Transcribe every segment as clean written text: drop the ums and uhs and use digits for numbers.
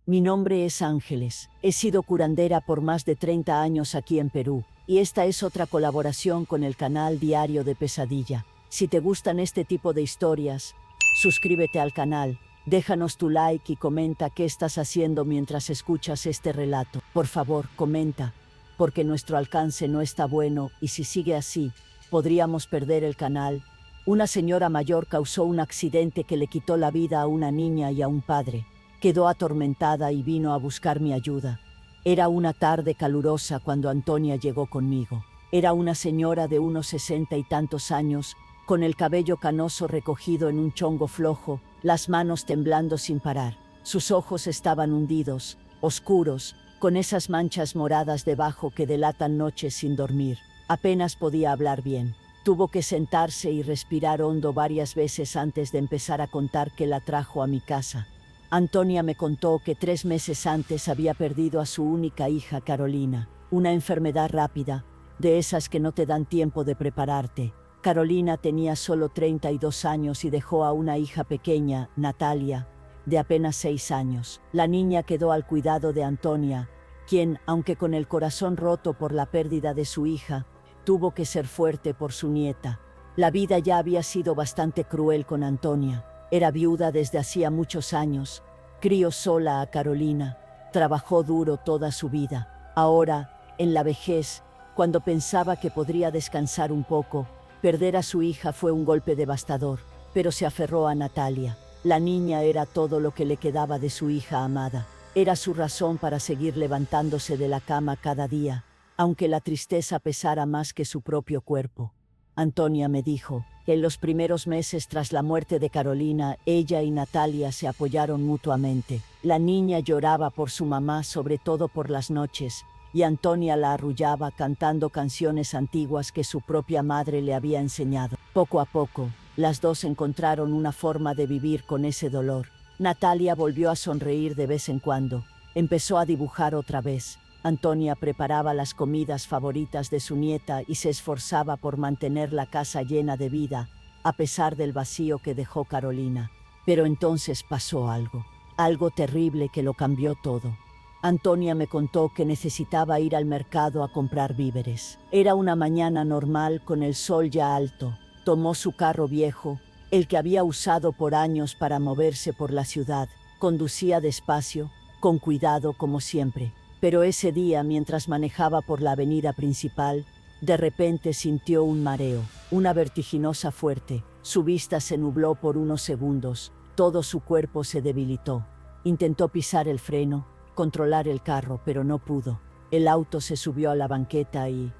Mi nombre es Ángeles. He sido curandera por más de 30 años aquí en Perú, y esta es otra colaboración con el canal Diario de Pesadilla. Si te gustan este tipo de historias, suscríbete al canal, déjanos tu like y comenta qué estás haciendo mientras escuchas este relato. Por favor, comenta, porque nuestro alcance no está bueno y si sigue así, podríamos perder el canal. Una señora mayor causó un accidente que le quitó la vida a una niña y a un padre. Quedó atormentada y vino a buscar mi ayuda. Era una tarde calurosa cuando Antonia llegó conmigo. Era una señora de unos 60 y tantos años, con el cabello canoso recogido en un chongo flojo, las manos temblando sin parar. Sus ojos estaban hundidos, oscuros, con esas manchas moradas debajo que delatan noches sin dormir. Apenas podía hablar bien. Tuvo que sentarse y respirar hondo varias veces antes de empezar a contar qué la trajo a mi casa. Antonia me contó que 3 meses antes había perdido a su única hija, Carolina. Una enfermedad rápida, de esas que no te dan tiempo de prepararte. Carolina tenía solo 32 años y dejó a una hija pequeña, Natalia, de apenas 6 años. La niña quedó al cuidado de Antonia, quien, aunque con el corazón roto por la pérdida de su hija, tuvo que ser fuerte por su nieta. La vida ya había sido bastante cruel con Antonia. Era viuda desde hacía muchos años, crió sola a Carolina, trabajó duro toda su vida. Ahora, en la vejez, cuando pensaba que podría descansar un poco, perder a su hija fue un golpe devastador, pero se aferró a Natalia. La niña era todo lo que le quedaba de su hija amada. Era su razón para seguir levantándose de la cama cada día, aunque la tristeza pesara más que su propio cuerpo. Antonia me dijo que en los primeros meses tras la muerte de Carolina, ella y Natalia se apoyaron mutuamente. La niña lloraba por su mamá, sobre todo por las noches, y Antonia la arrullaba cantando canciones antiguas que su propia madre le había enseñado. Poco a poco, las dos encontraron una forma de vivir con ese dolor. Natalia volvió a sonreír de vez en cuando. Empezó a dibujar otra vez. Antonia preparaba las comidas favoritas de su nieta y se esforzaba por mantener la casa llena de vida, a pesar del vacío que dejó Carolina. Pero entonces pasó algo terrible que lo cambió todo. Antonia me contó que necesitaba ir al mercado a comprar víveres. Era una mañana normal con el sol ya alto. Tomó su carro viejo, el que había usado por años para moverse por la ciudad. Conducía despacio, con cuidado como siempre. Pero ese día, mientras manejaba por la avenida principal, de repente sintió un mareo, una vertiginosa fuerte. Su vista se nubló por unos segundos, todo su cuerpo se debilitó. Intentó pisar el freno, controlar el carro, pero no pudo. El auto se subió a la banqueta y...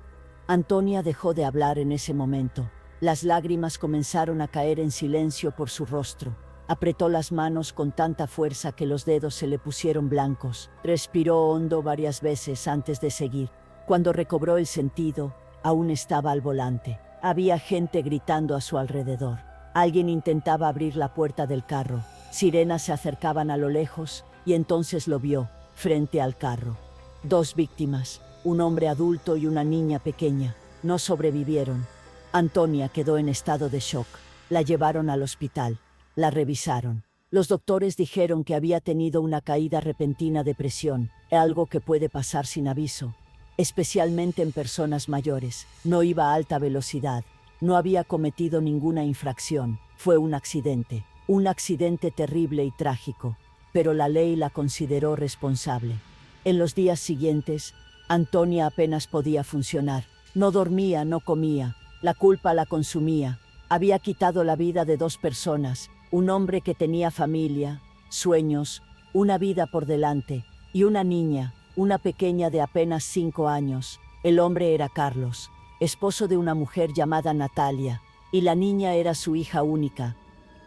Antonia dejó de hablar en ese momento. Las lágrimas comenzaron a caer en silencio por su rostro. Apretó las manos con tanta fuerza que los dedos se le pusieron blancos. Respiró hondo varias veces antes de seguir. Cuando recobró el sentido, aún estaba al volante. Había gente gritando a su alrededor. Alguien intentaba abrir la puerta del carro. Sirenas se acercaban a lo lejos y entonces lo vio, frente al carro. 2 víctimas, un hombre adulto y una niña pequeña, no sobrevivieron. Antonia quedó en estado de shock. La llevaron al hospital. La revisaron. Los doctores dijeron que había tenido una caída repentina de presión, algo que puede pasar sin aviso, especialmente en personas mayores. No iba a alta velocidad, no había cometido ninguna infracción. Fue un accidente terrible y trágico, pero la ley la consideró responsable. En los días siguientes, Antonia apenas podía funcionar. No dormía, no comía, la culpa la consumía. Había quitado la vida de 2 personas, un hombre que tenía familia, sueños, una vida por delante, y una niña, una pequeña de apenas 5 años. El hombre era Carlos, esposo de una mujer llamada Natalia, y la niña era su hija única,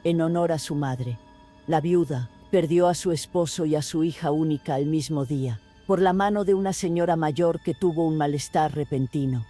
en honor a su madre. La viuda perdió a su esposo y a su hija única el mismo día, por la mano de una señora mayor que tuvo un malestar repentino.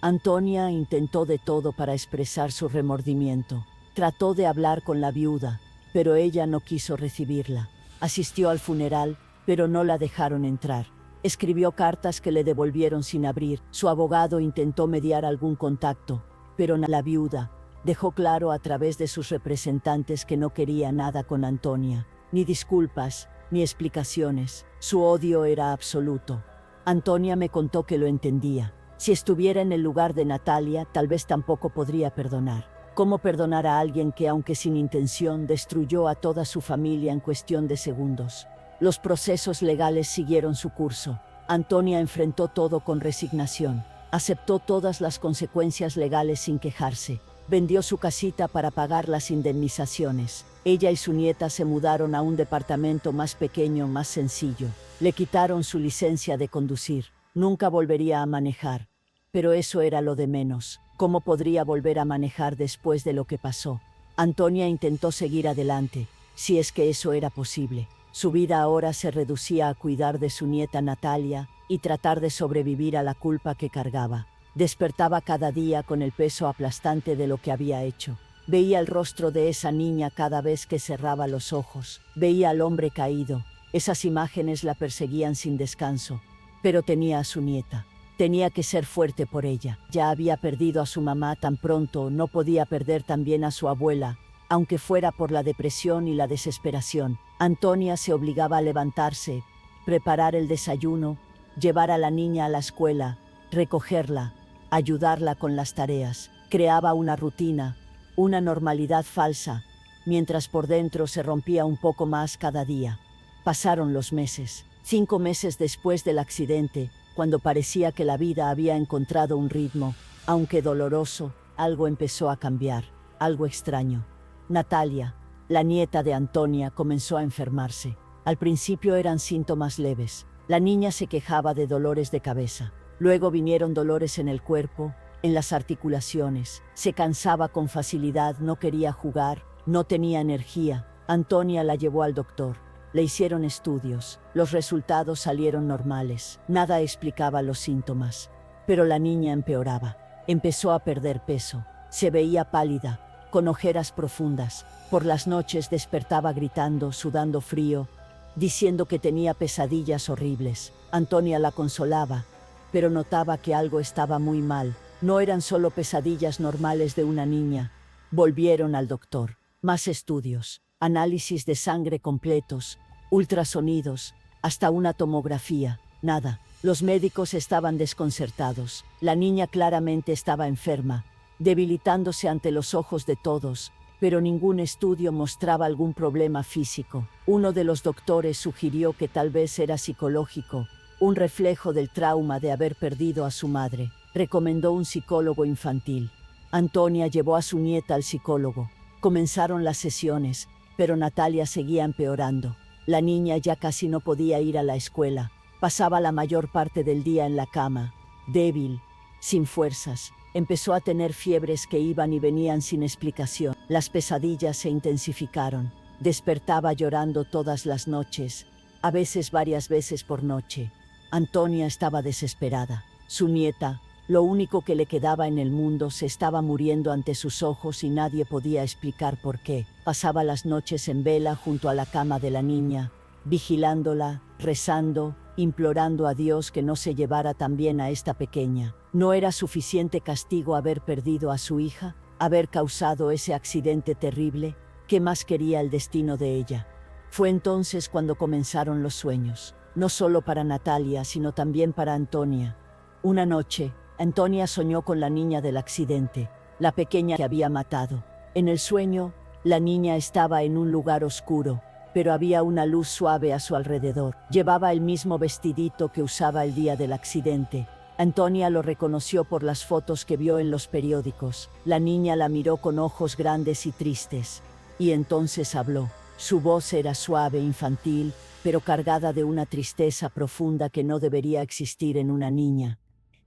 Antonia intentó de todo para expresar su remordimiento. Trató de hablar con la viuda, pero ella no quiso recibirla. Asistió al funeral, pero no la dejaron entrar. Escribió cartas que le devolvieron sin abrir. Su abogado intentó mediar algún contacto, pero la viuda dejó claro a través de sus representantes que no quería nada con Antonia, ni disculpas, ni explicaciones. Su odio era absoluto. Antonia me contó que lo entendía. Si estuviera en el lugar de Natalia, tal vez tampoco podría perdonar. ¿Cómo perdonar a alguien que, aunque sin intención, destruyó a toda su familia en cuestión de segundos? Los procesos legales siguieron su curso. Antonia enfrentó todo con resignación. Aceptó todas las consecuencias legales sin quejarse. Vendió su casita para pagar las indemnizaciones. Ella y su nieta se mudaron a un departamento más pequeño, más sencillo. Le quitaron su licencia de conducir. Nunca volvería a manejar. Pero eso era lo de menos. ¿Cómo podría volver a manejar después de lo que pasó? Antonia intentó seguir adelante, si es que eso era posible. Su vida ahora se reducía a cuidar de su nieta Natalia y tratar de sobrevivir a la culpa que cargaba. Despertaba cada día con el peso aplastante de lo que había hecho. Veía el rostro de esa niña cada vez que cerraba los ojos. Veía al hombre caído. Esas imágenes la perseguían sin descanso. Pero tenía a su nieta. Tenía que ser fuerte por ella. Ya había perdido a su mamá tan pronto, no podía perder también a su abuela, aunque fuera por la depresión y la desesperación. Antonia se obligaba a levantarse, preparar el desayuno, llevar a la niña a la escuela, recogerla, ayudarla con las tareas. Creaba una rutina, una normalidad falsa, mientras por dentro se rompía un poco más cada día. Pasaron los meses. 5 meses después del accidente, cuando parecía que la vida había encontrado un ritmo, aunque doloroso, algo empezó a cambiar, algo extraño. Natalia, la nieta de Antonia, comenzó a enfermarse. Al principio eran síntomas leves. La niña se quejaba de dolores de cabeza. Luego vinieron dolores en el cuerpo, en las articulaciones. Se cansaba con facilidad, no quería jugar, no tenía energía. Antonia la llevó al doctor. Le hicieron estudios. Los resultados salieron normales. Nada explicaba los síntomas. Pero la niña empeoraba. Empezó a perder peso. Se veía pálida, con ojeras profundas. Por las noches despertaba gritando, sudando frío, diciendo que tenía pesadillas horribles. Antonia la consolaba, pero notaba que algo estaba muy mal. No eran solo pesadillas normales de una niña. Volvieron al doctor. Más estudios, análisis de sangre completos, ultrasonidos, hasta una tomografía. Nada. Los médicos estaban desconcertados. La niña claramente estaba enferma, debilitándose ante los ojos de todos, pero ningún estudio mostraba algún problema físico. Uno de los doctores sugirió que tal vez era psicológico, un reflejo del trauma de haber perdido a su madre. Recomendó un psicólogo infantil. Antonia llevó a su nieta al psicólogo. Comenzaron las sesiones, pero Natalia seguía empeorando. La niña ya casi no podía ir a la escuela. Pasaba la mayor parte del día en la cama, débil, sin fuerzas. Empezó a tener fiebres que iban y venían sin explicación. Las pesadillas se intensificaron. Despertaba llorando todas las noches, a veces varias veces por noche. Antonia estaba desesperada. Su nieta, lo único que le quedaba en el mundo, se estaba muriendo ante sus ojos y nadie podía explicar por qué. Pasaba las noches en vela junto a la cama de la niña, vigilándola, rezando, implorando a Dios que no se llevara también a esta pequeña. ¿No era suficiente castigo haber perdido a su hija? ¿Haber causado ese accidente terrible? ¿Qué más quería el destino de ella? Fue entonces cuando comenzaron los sueños, no solo para Natalia, sino también para Antonia. Una noche, Antonia soñó con la niña del accidente, la pequeña que había matado. En el sueño, la niña estaba en un lugar oscuro, pero había una luz suave a su alrededor. Llevaba el mismo vestidito que usaba el día del accidente. Antonia lo reconoció por las fotos que vio en los periódicos. La niña la miró con ojos grandes y tristes, y entonces habló. Su voz era suave, infantil, pero cargada de una tristeza profunda que no debería existir en una niña.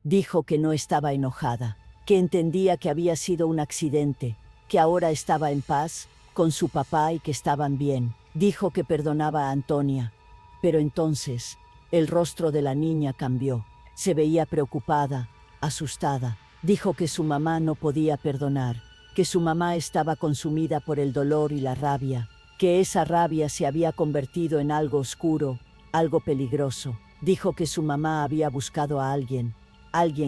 Dijo que no estaba enojada, que entendía que había sido un accidente, que ahora estaba en paz con su papá y que estaban bien. Dijo que perdonaba a Antonia, pero entonces el rostro de la niña cambió. Se veía preocupada, asustada. Dijo que su mamá no podía perdonar, que su mamá estaba consumida por el dolor y la rabia, que esa rabia se había convertido en algo oscuro, algo peligroso. Dijo que su mamá había buscado a alguien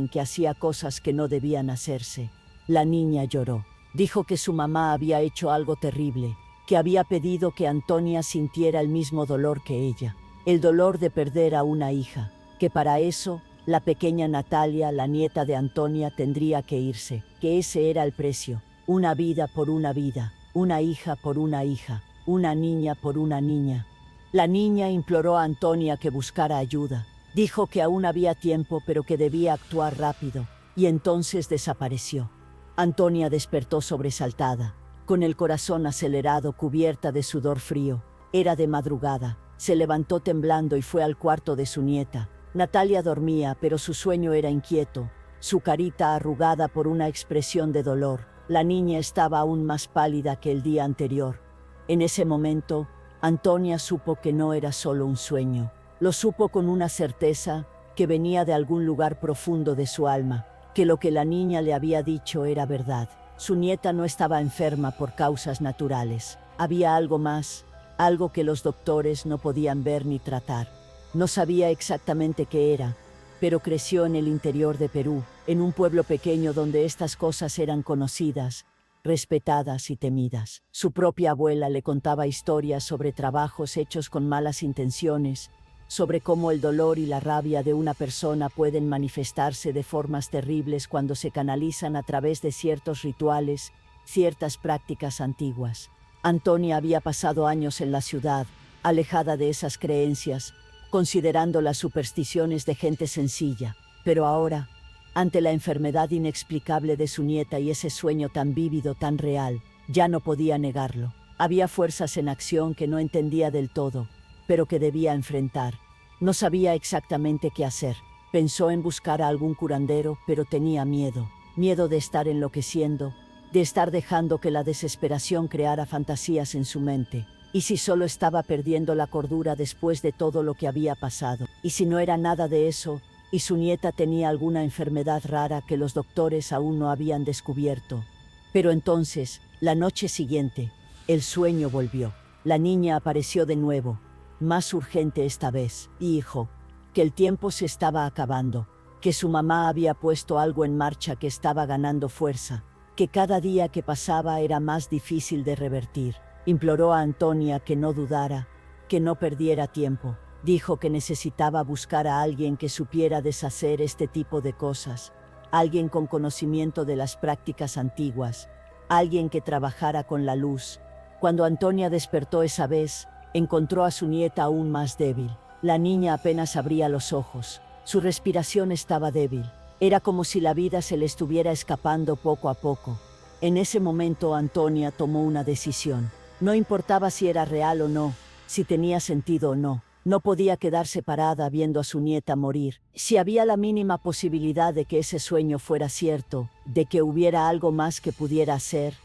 que hacía cosas que no debían hacerse. La niña lloró. Dijo que su mamá había hecho algo terrible, que había pedido que Antonia sintiera el mismo dolor que ella, el dolor de perder a una hija, que para eso la pequeña Natalia, la nieta de Antonia, tendría que irse, que ese era el precio, una vida por una vida, una hija por una hija, una niña por una niña. La niña imploró a Antonia que buscara ayuda, dijo que aún había tiempo pero que debía actuar rápido, y entonces desapareció. Antonia despertó sobresaltada, con el corazón acelerado, cubierta de sudor frío. Era de madrugada, se levantó temblando y fue al cuarto de su nieta. Natalia dormía, pero su sueño era inquieto, su carita arrugada por una expresión de dolor. La niña estaba aún más pálida que el día anterior. En ese momento, Antonia supo que no era solo un sueño. Lo supo con una certeza que venía de algún lugar profundo de su alma, que lo que la niña le había dicho era verdad. Su nieta no estaba enferma por causas naturales. Había algo más, algo que los doctores no podían ver ni tratar. No sabía exactamente qué era, pero creció en el interior de Perú, en un pueblo pequeño donde estas cosas eran conocidas, respetadas y temidas. Su propia abuela le contaba historias sobre trabajos hechos con malas intenciones, sobre cómo el dolor y la rabia de una persona pueden manifestarse de formas terribles cuando se canalizan a través de ciertos rituales, ciertas prácticas antiguas. Antonia había pasado años en la ciudad, alejada de esas creencias, considerando las supersticiones de gente sencilla, pero ahora, ante la enfermedad inexplicable de su nieta y ese sueño tan vívido, tan real, ya no podía negarlo. Había fuerzas en acción que no entendía del todo, pero que debía enfrentar. No sabía exactamente qué hacer. Pensó en buscar a algún curandero, pero tenía miedo. Miedo de estar enloqueciendo, de estar dejando que la desesperación creara fantasías en su mente. ¿Y si solo estaba perdiendo la cordura después de todo lo que había pasado? ¿Y si no era nada de eso, y su nieta tenía alguna enfermedad rara que los doctores aún no habían descubierto? Pero entonces, la noche siguiente, el sueño volvió. La niña apareció de nuevo, más urgente esta vez, y dijo que el tiempo se estaba acabando, que su mamá había puesto algo en marcha que estaba ganando fuerza, que cada día que pasaba era más difícil de revertir. Imploró a Antonia que no dudara, que no perdiera tiempo. Dijo que necesitaba buscar a alguien que supiera deshacer este tipo de cosas, alguien con conocimiento de las prácticas antiguas, alguien que trabajara con la luz. Cuando Antonia despertó esa vez, encontró a su nieta aún más débil. La niña apenas abría los ojos. Su respiración estaba débil. Era como si la vida se le estuviera escapando poco a poco. En ese momento Antonia tomó una decisión. No importaba si era real o no, si tenía sentido o no. No podía quedarse parada viendo a su nieta morir. Si había la mínima posibilidad de que ese sueño fuera cierto, de que hubiera algo más que pudiera hacer,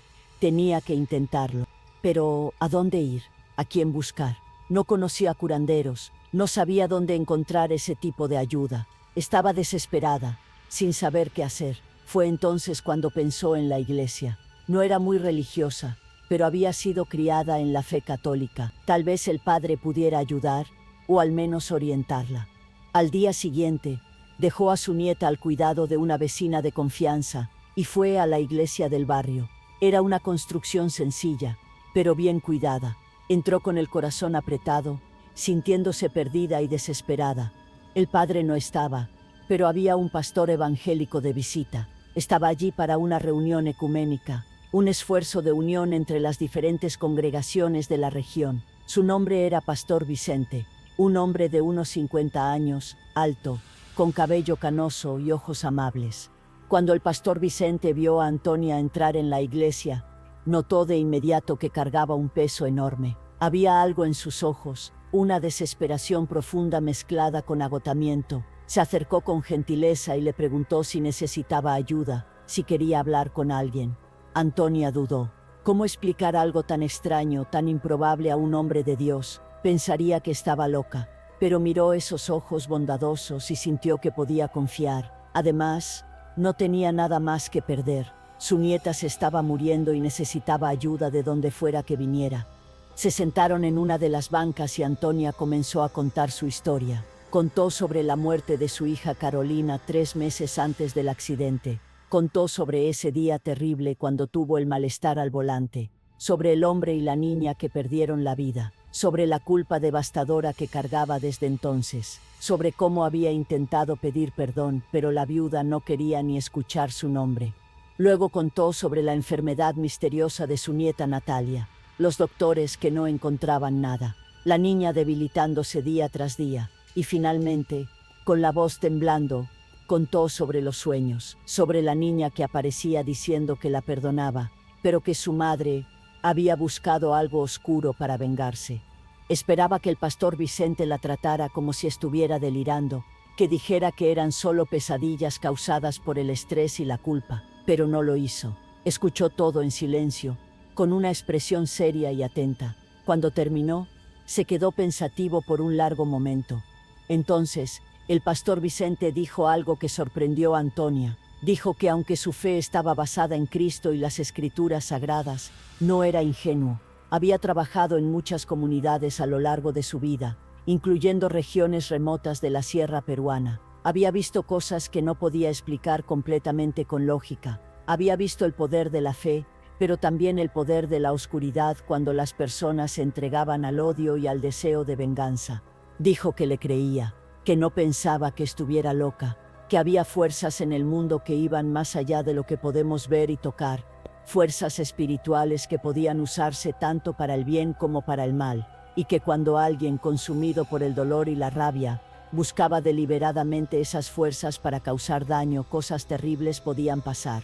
tenía que intentarlo. Pero, ¿a dónde ir? ¿A quién buscar? No conocía curanderos, no sabía dónde encontrar ese tipo de ayuda. Estaba desesperada, sin saber qué hacer. Fue entonces cuando pensó en la iglesia. No era muy religiosa, pero había sido criada en la fe católica. Tal vez el padre pudiera ayudar, o al menos orientarla. Al día siguiente, dejó a su nieta al cuidado de una vecina de confianza y fue a la iglesia del barrio. Era una construcción sencilla, pero bien cuidada. Entró con el corazón apretado, sintiéndose perdida y desesperada. El padre no estaba, pero había un pastor evangélico de visita. Estaba allí para una reunión ecuménica, un esfuerzo de unión entre las diferentes congregaciones de la región. Su nombre era Pastor Vicente, un hombre de unos 50 años, alto, con cabello canoso y ojos amables. Cuando el pastor Vicente vio a Antonia entrar en la iglesia, notó de inmediato que cargaba un peso enorme. Había algo en sus ojos, una desesperación profunda mezclada con agotamiento. Se acercó con gentileza y le preguntó si necesitaba ayuda, si quería hablar con alguien. Antonia dudó. ¿Cómo explicar algo tan extraño, tan improbable a un hombre de Dios? Pensaría que estaba loca, pero miró esos ojos bondadosos y sintió que podía confiar. Además, no tenía nada más que perder. Su nieta se estaba muriendo y necesitaba ayuda de donde fuera que viniera. Se sentaron en una de las bancas y Antonia comenzó a contar su historia. Contó sobre la muerte de su hija Carolina 3 meses antes del accidente. Contó sobre ese día terrible cuando tuvo el malestar al volante. sobre el hombre y la niña que perdieron la vida, sobre la culpa devastadora que cargaba desde entonces, sobre cómo había intentado pedir perdón, pero la viuda no quería ni escuchar su nombre. Luego contó sobre la enfermedad misteriosa de su nieta Natalia, los doctores que no encontraban nada, la niña debilitándose día tras día, y finalmente, con la voz temblando, contó sobre los sueños, sobre la niña que aparecía diciendo que la perdonaba, pero que su madre había buscado algo oscuro para vengarse. Esperaba que el pastor Vicente la tratara como si estuviera delirando, que dijera que eran solo pesadillas causadas por el estrés y la culpa, pero no lo hizo. Escuchó todo en silencio, con una expresión seria y atenta. Cuando terminó, se quedó pensativo por un largo momento. Entonces, el pastor Vicente dijo algo que sorprendió a Antonia. Dijo que aunque su fe estaba basada en Cristo y las Escrituras sagradas, no era ingenuo. Había trabajado en muchas comunidades a lo largo de su vida, incluyendo regiones remotas de la sierra peruana. Había visto cosas que no podía explicar completamente con lógica. Había visto el poder de la fe, pero también el poder de la oscuridad cuando las personas se entregaban al odio y al deseo de venganza. Dijo que le creía, que no pensaba que estuviera loca, que había fuerzas en el mundo que iban más allá de lo que podemos ver y tocar, fuerzas espirituales que podían usarse tanto para el bien como para el mal, y que cuando alguien consumido por el dolor y la rabia buscaba deliberadamente esas fuerzas para causar daño, cosas terribles podían pasar.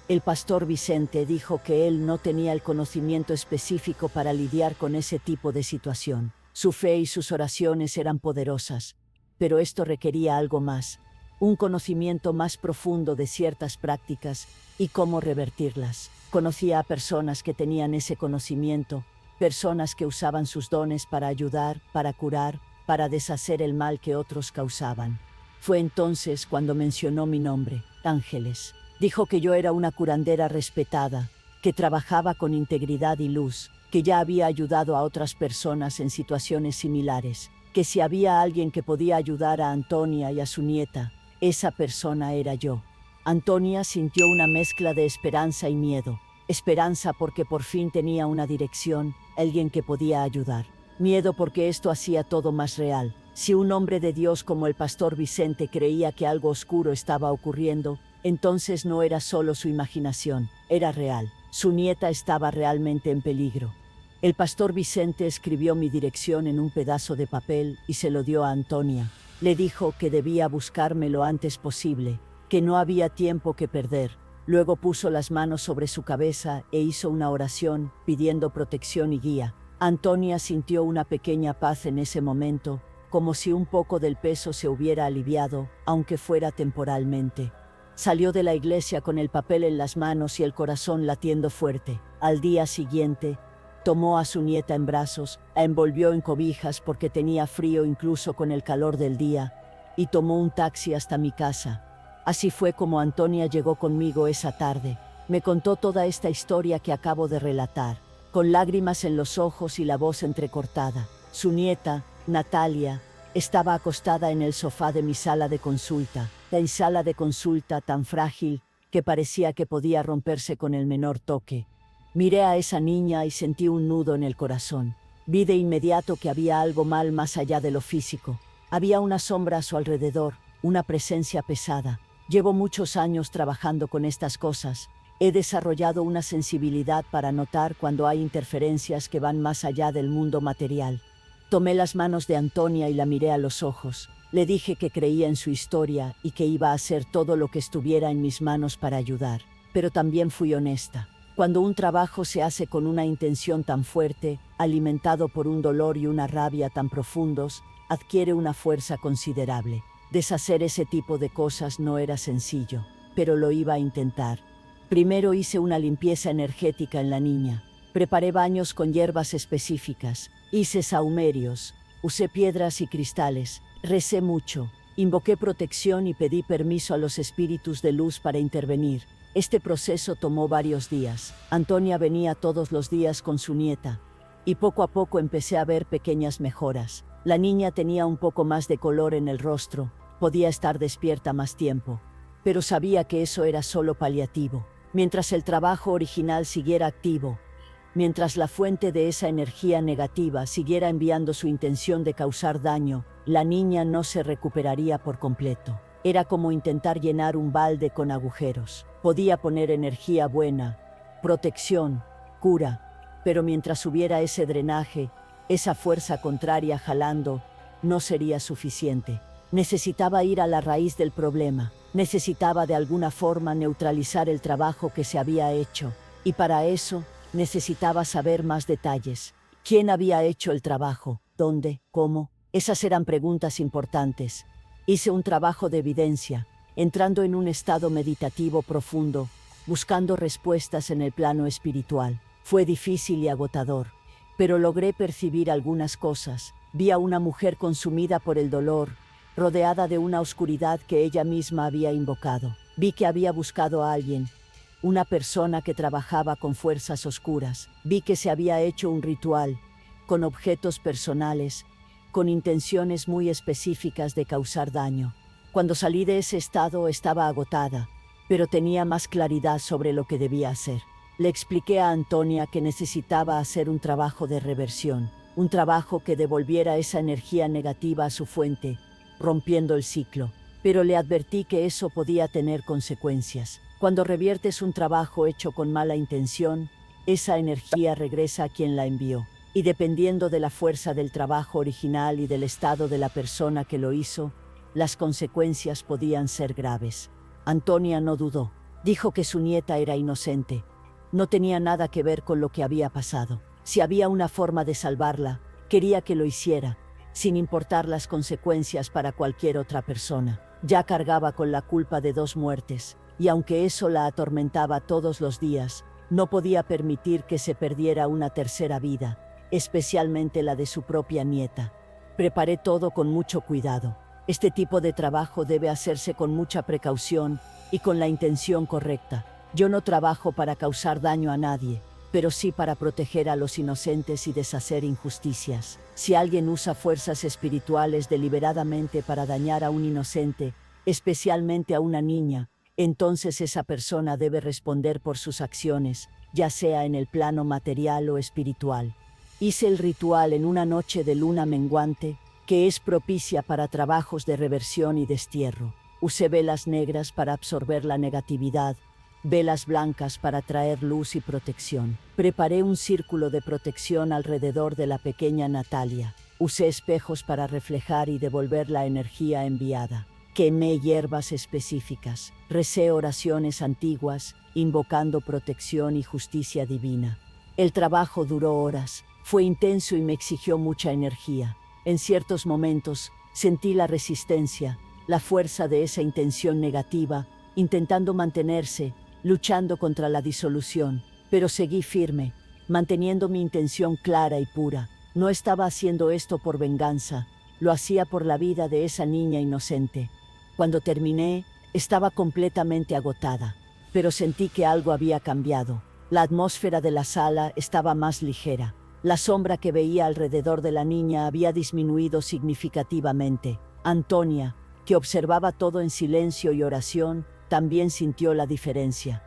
El pastor Vicente dijo que él no tenía el conocimiento específico para lidiar con ese tipo de situación. Su fe y sus oraciones eran poderosas, pero esto requería algo más, un conocimiento más profundo de ciertas prácticas y cómo revertirlas. Conocía a personas que tenían ese conocimiento, personas que usaban sus dones para ayudar, para curar, para deshacer el mal que otros causaban. Fue entonces cuando mencionó mi nombre, Ángeles. Dijo que yo era una curandera respetada, que trabajaba con integridad y luz, que ya había ayudado a otras personas en situaciones similares, que si había alguien que podía ayudar a Antonia y a su nieta, esa persona era yo. Antonia sintió una mezcla de esperanza y miedo. Esperanza porque por fin tenía una dirección, alguien que podía ayudar. Miedo porque esto hacía todo más real. Si un hombre de Dios como el pastor Vicente creía que algo oscuro estaba ocurriendo, entonces no era solo su imaginación, era real. Su nieta estaba realmente en peligro. El pastor Vicente escribió mi dirección en un pedazo de papel y se lo dio a Antonia. Le dijo que debía buscarme lo antes posible, que no había tiempo que perder. Luego puso las manos sobre su cabeza e hizo una oración pidiendo protección y guía. Antonia sintió una pequeña paz en ese momento, como si un poco del peso se hubiera aliviado, aunque fuera temporalmente. Salió de la iglesia con el papel en las manos y el corazón latiendo fuerte. Al día siguiente, tomó a su nieta en brazos, la envolvió en cobijas porque tenía frío incluso con el calor del día, y tomó un taxi hasta mi casa. Así fue como Antonia llegó conmigo esa tarde. Me contó toda esta historia que acabo de relatar, con lágrimas en los ojos y la voz entrecortada. Su nieta, Natalia, estaba acostada en el sofá de mi sala de consulta, la sala de consulta tan frágil que parecía que podía romperse con el menor toque. Miré a esa niña y sentí un nudo en el corazón. Vi de inmediato que había algo mal más allá de lo físico. Había una sombra a su alrededor, una presencia pesada. Llevo muchos años trabajando con estas cosas. He desarrollado una sensibilidad para notar cuando hay interferencias que van más allá del mundo material. Tomé las manos de Antonia y la miré a los ojos. Le dije que creía en su historia y que iba a hacer todo lo que estuviera en mis manos para ayudar. Pero también fui honesta. Cuando un trabajo se hace con una intención tan fuerte, alimentado por un dolor y una rabia tan profundos, adquiere una fuerza considerable. Deshacer ese tipo de cosas no era sencillo, pero lo iba a intentar. Primero hice una limpieza energética en la niña. Preparé baños con hierbas específicas, hice sahumerios, usé piedras y cristales, recé mucho, invoqué protección y pedí permiso a los espíritus de luz para intervenir. Este proceso tomó varios días. Antonia venía todos los días con su nieta, y poco a poco empecé a ver pequeñas mejoras. La niña tenía un poco más de color en el rostro, podía estar despierta más tiempo, pero sabía que eso era solo paliativo. Mientras el trabajo original siguiera activo, Mientras la fuente de esa energía negativa siguiera enviando su intención de causar daño, la niña no se recuperaría por completo. Era como intentar llenar un balde con agujeros. Podía poner energía buena, protección, cura, pero mientras hubiera ese drenaje, esa fuerza contraria jalando, no sería suficiente. Necesitaba ir a la raíz del problema. Necesitaba de alguna forma neutralizar el trabajo que se había hecho. Y para eso, necesitaba saber más detalles. ¿Quién había hecho el trabajo? ¿Dónde? ¿Cómo? Esas eran preguntas importantes. Hice un trabajo de evidencia, entrando en un estado meditativo profundo, buscando respuestas en el plano espiritual. Fue difícil y agotador, pero logré percibir algunas cosas. Vi a una mujer consumida por el dolor, rodeada de una oscuridad que ella misma había invocado. Vi que había buscado a alguien, una persona que trabajaba con fuerzas oscuras. Vi que se había hecho un ritual, con objetos personales, con intenciones muy específicas de causar daño. Cuando salí de ese estado estaba agotada, pero tenía más claridad sobre lo que debía hacer. Le expliqué a Antonia que necesitaba hacer un trabajo de reversión, un trabajo que devolviera esa energía negativa a su fuente, rompiendo el ciclo. Pero le advertí que eso podía tener consecuencias. Cuando reviertes un trabajo hecho con mala intención, esa energía regresa a quien la envió. Y dependiendo de la fuerza del trabajo original y del estado de la persona que lo hizo, las consecuencias podían ser graves. Antonia no dudó. Dijo que su nieta era inocente. No tenía nada que ver con lo que había pasado. Si había una forma de salvarla, quería que lo hiciera, sin importar las consecuencias para cualquier otra persona. Ya cargaba con la culpa de 2 muertes, y aunque eso la atormentaba todos los días, no podía permitir que se perdiera una tercera vida, especialmente la de su propia nieta. Preparé todo con mucho cuidado. Este tipo de trabajo debe hacerse con mucha precaución y con la intención correcta. Yo no trabajo para causar daño a nadie, pero sí para proteger a los inocentes y deshacer injusticias. Si alguien usa fuerzas espirituales deliberadamente para dañar a un inocente, especialmente a una niña, entonces esa persona debe responder por sus acciones, ya sea en el plano material o espiritual. Hice el ritual en una noche de luna menguante, que es propicia para trabajos de reversión y destierro. Usé velas negras para absorber la negatividad, velas blancas para traer luz y protección. Preparé un círculo de protección alrededor de la pequeña Natalia. Usé espejos para reflejar y devolver la energía enviada. Quemé hierbas específicas. Recé oraciones antiguas, invocando protección y justicia divina. El trabajo duró horas. Fue intenso y me exigió mucha energía. En ciertos momentos, sentí la resistencia, la fuerza de esa intención negativa, intentando mantenerse, luchando contra la disolución, pero seguí firme, manteniendo mi intención clara y pura. No estaba haciendo esto por venganza, lo hacía por la vida de esa niña inocente. Cuando terminé, estaba completamente agotada, pero sentí que algo había cambiado. La atmósfera de la sala estaba más ligera. La sombra que veía alrededor de la niña había disminuido significativamente. Antonia, que observaba todo en silencio y oración, también sintió la diferencia.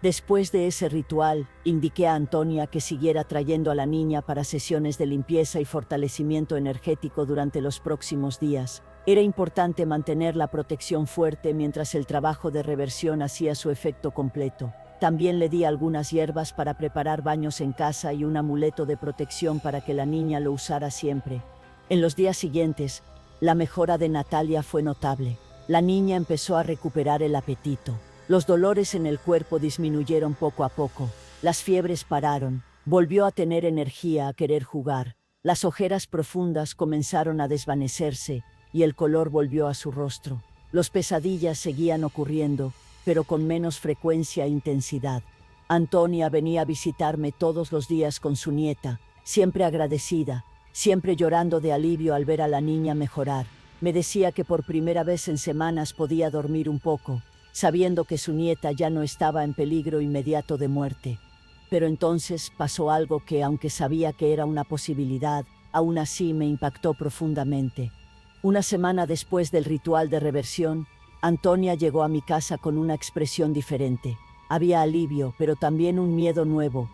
Después de ese ritual, indiqué a Antonia que siguiera trayendo a la niña para sesiones de limpieza y fortalecimiento energético durante los próximos días. Era importante mantener la protección fuerte mientras el trabajo de reversión hacía su efecto completo. También le di algunas hierbas para preparar baños en casa y un amuleto de protección para que la niña lo usara siempre. En los días siguientes, la mejora de Natalia fue notable. La niña empezó a recuperar el apetito. Los dolores en el cuerpo disminuyeron poco a poco. Las fiebres pararon. Volvió a tener energía, a querer jugar. Las ojeras profundas comenzaron a desvanecerse y el color volvió a su rostro. Los pesadillas seguían ocurriendo, pero con menos frecuencia e intensidad. Antonia venía a visitarme todos los días con su nieta, siempre agradecida, siempre llorando de alivio al ver a la niña mejorar. Me decía que por primera vez en semanas podía dormir un poco, sabiendo que su nieta ya no estaba en peligro inmediato de muerte. Pero entonces pasó algo que, aunque sabía que era una posibilidad, aún así me impactó profundamente. Una semana después del ritual de reversión, Antonia llegó a mi casa con una expresión diferente. Había alivio, pero también un miedo nuevo.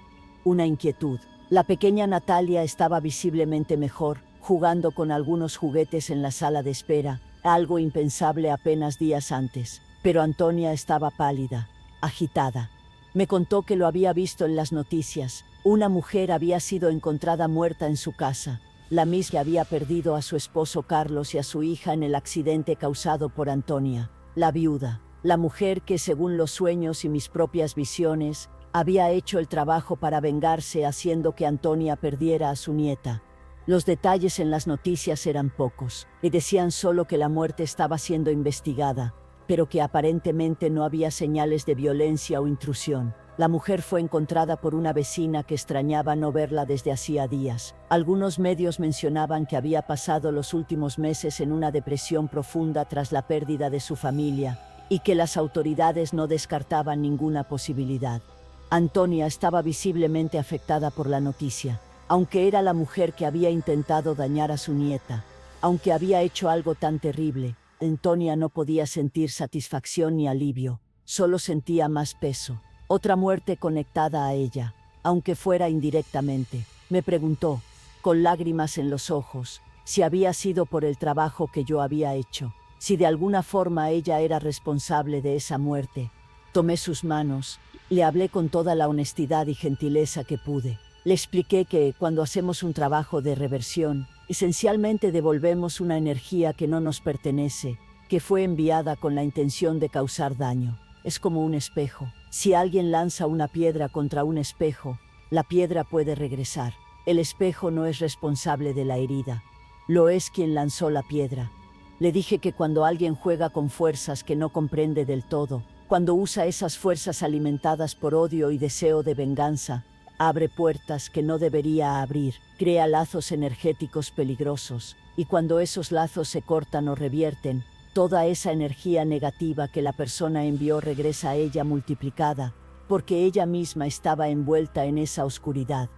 una inquietud. La pequeña Natalia estaba visiblemente mejor, jugando con algunos juguetes en la sala de espera, algo impensable apenas días antes. Pero Antonia estaba pálida, agitada. Me contó que lo había visto en las noticias. Una mujer había sido encontrada muerta en su casa, la misma que había perdido a su esposo Carlos y a su hija en el accidente causado por Antonia, la viuda. La mujer que, según los sueños y mis propias visiones, había hecho el trabajo para vengarse haciendo que Antonia perdiera a su nieta. Los detalles en las noticias eran pocos, y decían solo que la muerte estaba siendo investigada, pero que aparentemente no había señales de violencia o intrusión. La mujer fue encontrada por una vecina que extrañaba no verla desde hacía días. Algunos medios mencionaban que había pasado los últimos meses en una depresión profunda tras la pérdida de su familia, y que las autoridades no descartaban ninguna posibilidad. Antonia estaba visiblemente afectada por la noticia. Aunque era la mujer que había intentado dañar a su nieta, aunque había hecho algo tan terrible, Antonia no podía sentir satisfacción ni alivio, solo sentía más peso. Otra muerte conectada a ella, aunque fuera indirectamente. Me preguntó, con lágrimas en los ojos, si había sido por el trabajo que yo había hecho, si de alguna forma ella era responsable de esa muerte. Tomé sus manos, le hablé con toda la honestidad y gentileza que pude. Le expliqué que, cuando hacemos un trabajo de reversión, esencialmente devolvemos una energía que no nos pertenece, que fue enviada con la intención de causar daño. Es como un espejo. Si alguien lanza una piedra contra un espejo, la piedra puede regresar. El espejo no es responsable de la herida. Lo es quien lanzó la piedra. Le dije que cuando alguien juega con fuerzas que no comprende del todo, cuando usa esas fuerzas alimentadas por odio y deseo de venganza, abre puertas que no debería abrir, crea lazos energéticos peligrosos, y cuando esos lazos se cortan o revierten, toda esa energía negativa que la persona envió regresa a ella multiplicada, porque ella misma estaba envuelta en esa oscuridad.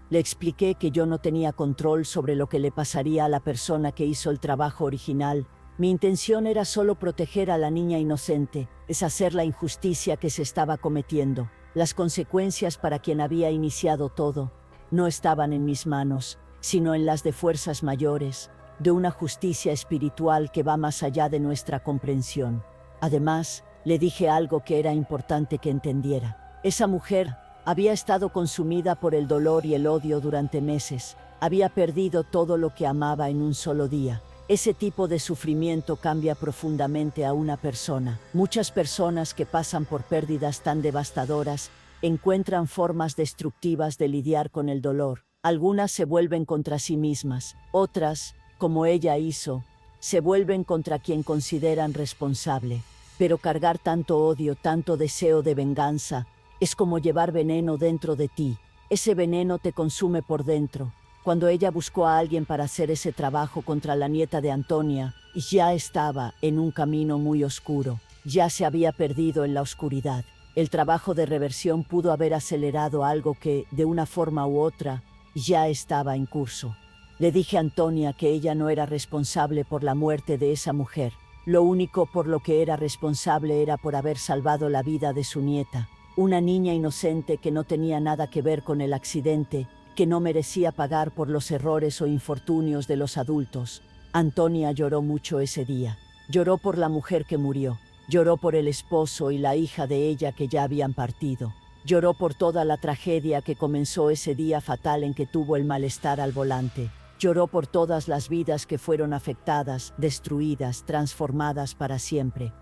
Le expliqué que yo no tenía control sobre lo que le pasaría a la persona que hizo el trabajo original. Mi intención era solo proteger a la niña inocente, deshacer la injusticia que se estaba cometiendo. Las consecuencias para quien había iniciado todo no estaban en mis manos, sino en las de fuerzas mayores, de una justicia espiritual que va más allá de nuestra comprensión. Además, le dije algo que era importante que entendiera. Esa mujer había estado consumida por el dolor y el odio durante meses. Había perdido todo lo que amaba en un solo día. Ese tipo de sufrimiento cambia profundamente a una persona. Muchas personas que pasan por pérdidas tan devastadoras encuentran formas destructivas de lidiar con el dolor. Algunas se vuelven contra sí mismas, otras, como ella hizo, se vuelven contra quien consideran responsable. Pero cargar tanto odio, tanto deseo de venganza, es como llevar veneno dentro de ti. Ese veneno te consume por dentro. Cuando ella buscó a alguien para hacer ese trabajo contra la nieta de Antonia, ya estaba en un camino muy oscuro. Ya se había perdido en la oscuridad. El trabajo de reversión pudo haber acelerado algo que, de una forma u otra, ya estaba en curso. Le dije a Antonia que ella no era responsable por la muerte de esa mujer. Lo único por lo que era responsable era por haber salvado la vida de su nieta, una niña inocente que no tenía nada que ver con el accidente, que no merecía pagar por los errores o infortunios de los adultos. Antonia lloró mucho ese día. Lloró por la mujer que murió. Lloró por el esposo y la hija de ella que ya habían partido. Lloró por toda la tragedia que comenzó ese día fatal en que tuvo el malestar al volante. Lloró por todas las vidas que fueron afectadas, destruidas, transformadas para siempre.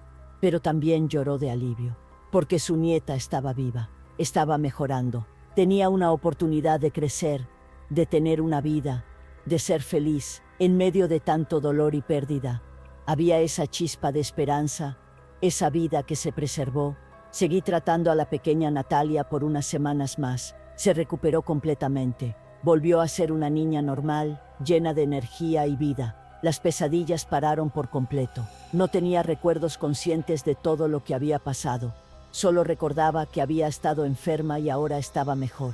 Pero también lloró de alivio, porque su nieta estaba viva, estaba mejorando. Tenía una oportunidad de crecer, de tener una vida, de ser feliz, en medio de tanto dolor y pérdida. Había esa chispa de esperanza, esa vida que se preservó. Seguí tratando a la pequeña Natalia por unas semanas más. Se recuperó completamente. Volvió a ser una niña normal, llena de energía y vida. Las pesadillas pararon por completo. No tenía recuerdos conscientes de todo lo que había pasado. Solo recordaba que había estado enferma y ahora estaba mejor.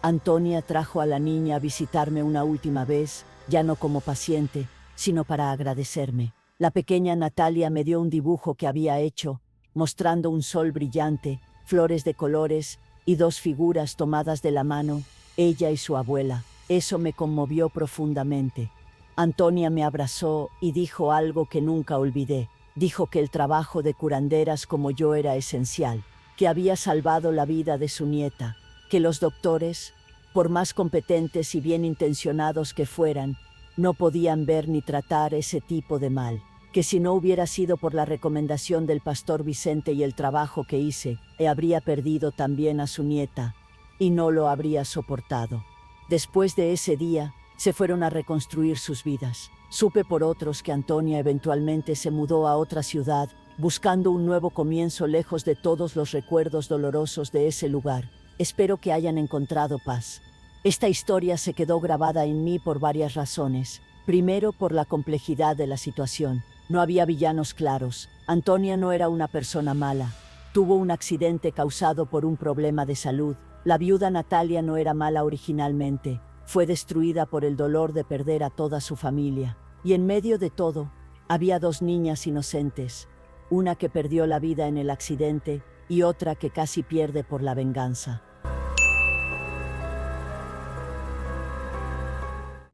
Antonia trajo a la niña a visitarme una última vez, ya no como paciente, sino para agradecerme. La pequeña Natalia me dio un dibujo que había hecho, mostrando un sol brillante, flores de colores y dos figuras tomadas de la mano, ella y su abuela. Eso me conmovió profundamente. Antonia me abrazó y dijo algo que nunca olvidé. Dijo que el trabajo de curanderas como yo era esencial, que había salvado la vida de su nieta, que los doctores, por más competentes y bien intencionados que fueran, no podían ver ni tratar ese tipo de mal, que si no hubiera sido por la recomendación del pastor Vicente y el trabajo que hice, habría perdido también a su nieta, y no lo habría soportado. Después de ese día, se fueron a reconstruir sus vidas. Supe por otros que Antonia eventualmente se mudó a otra ciudad, buscando un nuevo comienzo lejos de todos los recuerdos dolorosos de ese lugar. Espero que hayan encontrado paz. Esta historia se quedó grabada en mí por varias razones. Primero, por la complejidad de la situación. No había villanos claros. Antonia no era una persona mala. Tuvo un accidente causado por un problema de salud. La viuda Natalia no era mala originalmente. Fue destruida por el dolor de perder a toda su familia. Y en medio de todo, había dos niñas inocentes. Una que perdió la vida en el accidente y otra que casi pierde por la venganza.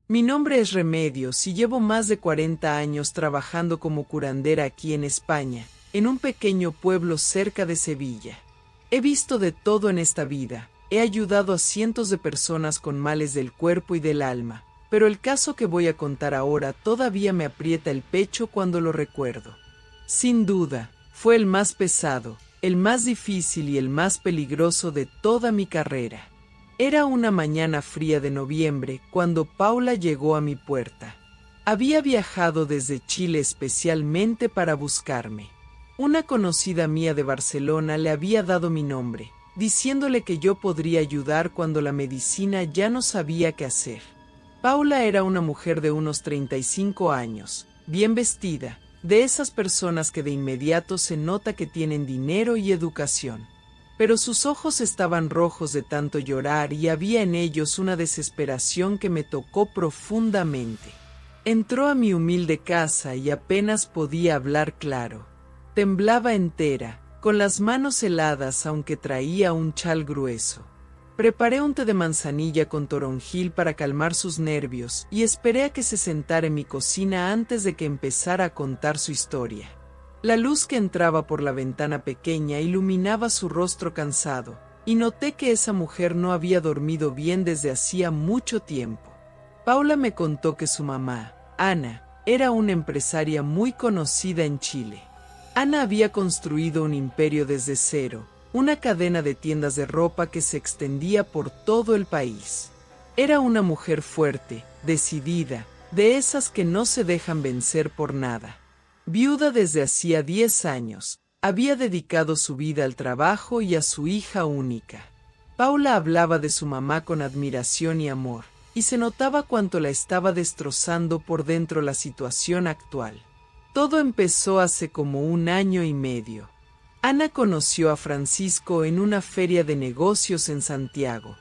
Mi nombre es Remedios y llevo más de 40 años trabajando como curandera aquí en España, en un pequeño pueblo cerca de Sevilla. He visto de todo en esta vida, he ayudado a cientos de personas con males del cuerpo y del alma, pero el caso que voy a contar ahora todavía me aprieta el pecho cuando lo recuerdo. Sin duda, fue el más pesado, el más difícil y el más peligroso de toda mi carrera. Era una mañana fría de noviembre cuando Paula llegó a mi puerta. Había viajado desde Chile especialmente para buscarme. Una conocida mía de Barcelona le había dado mi nombre, diciéndole que yo podría ayudar cuando la medicina ya no sabía qué hacer. Paula era una mujer de unos 35 años, bien vestida, de esas personas que de inmediato se nota que tienen dinero y educación. Pero sus ojos estaban rojos de tanto llorar y había en ellos una desesperación que me tocó profundamente. Entró a mi humilde casa y apenas podía hablar claro. Temblaba entera, con las manos heladas aunque traía un chal grueso. Preparé un té de manzanilla con toronjil para calmar sus nervios y esperé a que se sentara en mi cocina antes de que empezara a contar su historia. La luz que entraba por la ventana pequeña iluminaba su rostro cansado, y noté que esa mujer no había dormido bien desde hacía mucho tiempo. Paula me contó que su mamá, Ana, era una empresaria muy conocida en Chile. Ana había construido un imperio desde cero, una cadena de tiendas de ropa que se extendía por todo el país. Era una mujer fuerte, decidida, de esas que no se dejan vencer por nada. Viuda desde hacía 10 años, había dedicado su vida al trabajo y a su hija única. Paula hablaba de su mamá con admiración y amor, y se notaba cuánto la estaba destrozando por dentro la situación actual. Todo empezó hace como 1 año y medio. Ana conoció a Francisco en una feria de negocios en Santiago.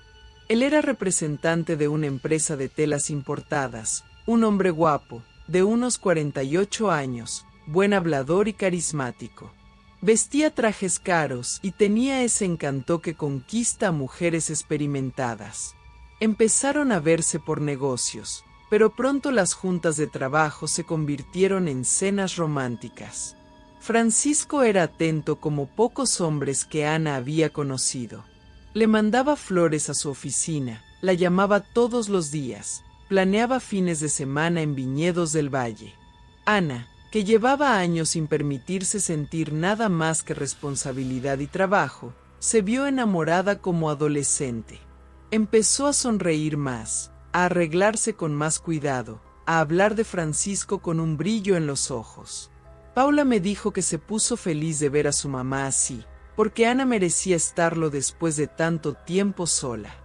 Él era representante de una empresa de telas importadas, un hombre guapo, de unos 48 años, buen hablador y carismático. Vestía trajes caros y tenía ese encanto que conquista a mujeres experimentadas. Empezaron a verse por negocios, pero pronto las juntas de trabajo se convirtieron en cenas románticas. Francisco era atento como pocos hombres que Ana había conocido. Le mandaba flores a su oficina, la llamaba todos los días, planeaba fines de semana en viñedos del valle. Ana, que llevaba años sin permitirse sentir nada más que responsabilidad y trabajo, se vio enamorada como adolescente. Empezó a sonreír más, a arreglarse con más cuidado, a hablar de Francisco con un brillo en los ojos. Paula me dijo que se puso feliz de ver a su mamá así, porque Ana merecía estarlo después de tanto tiempo sola.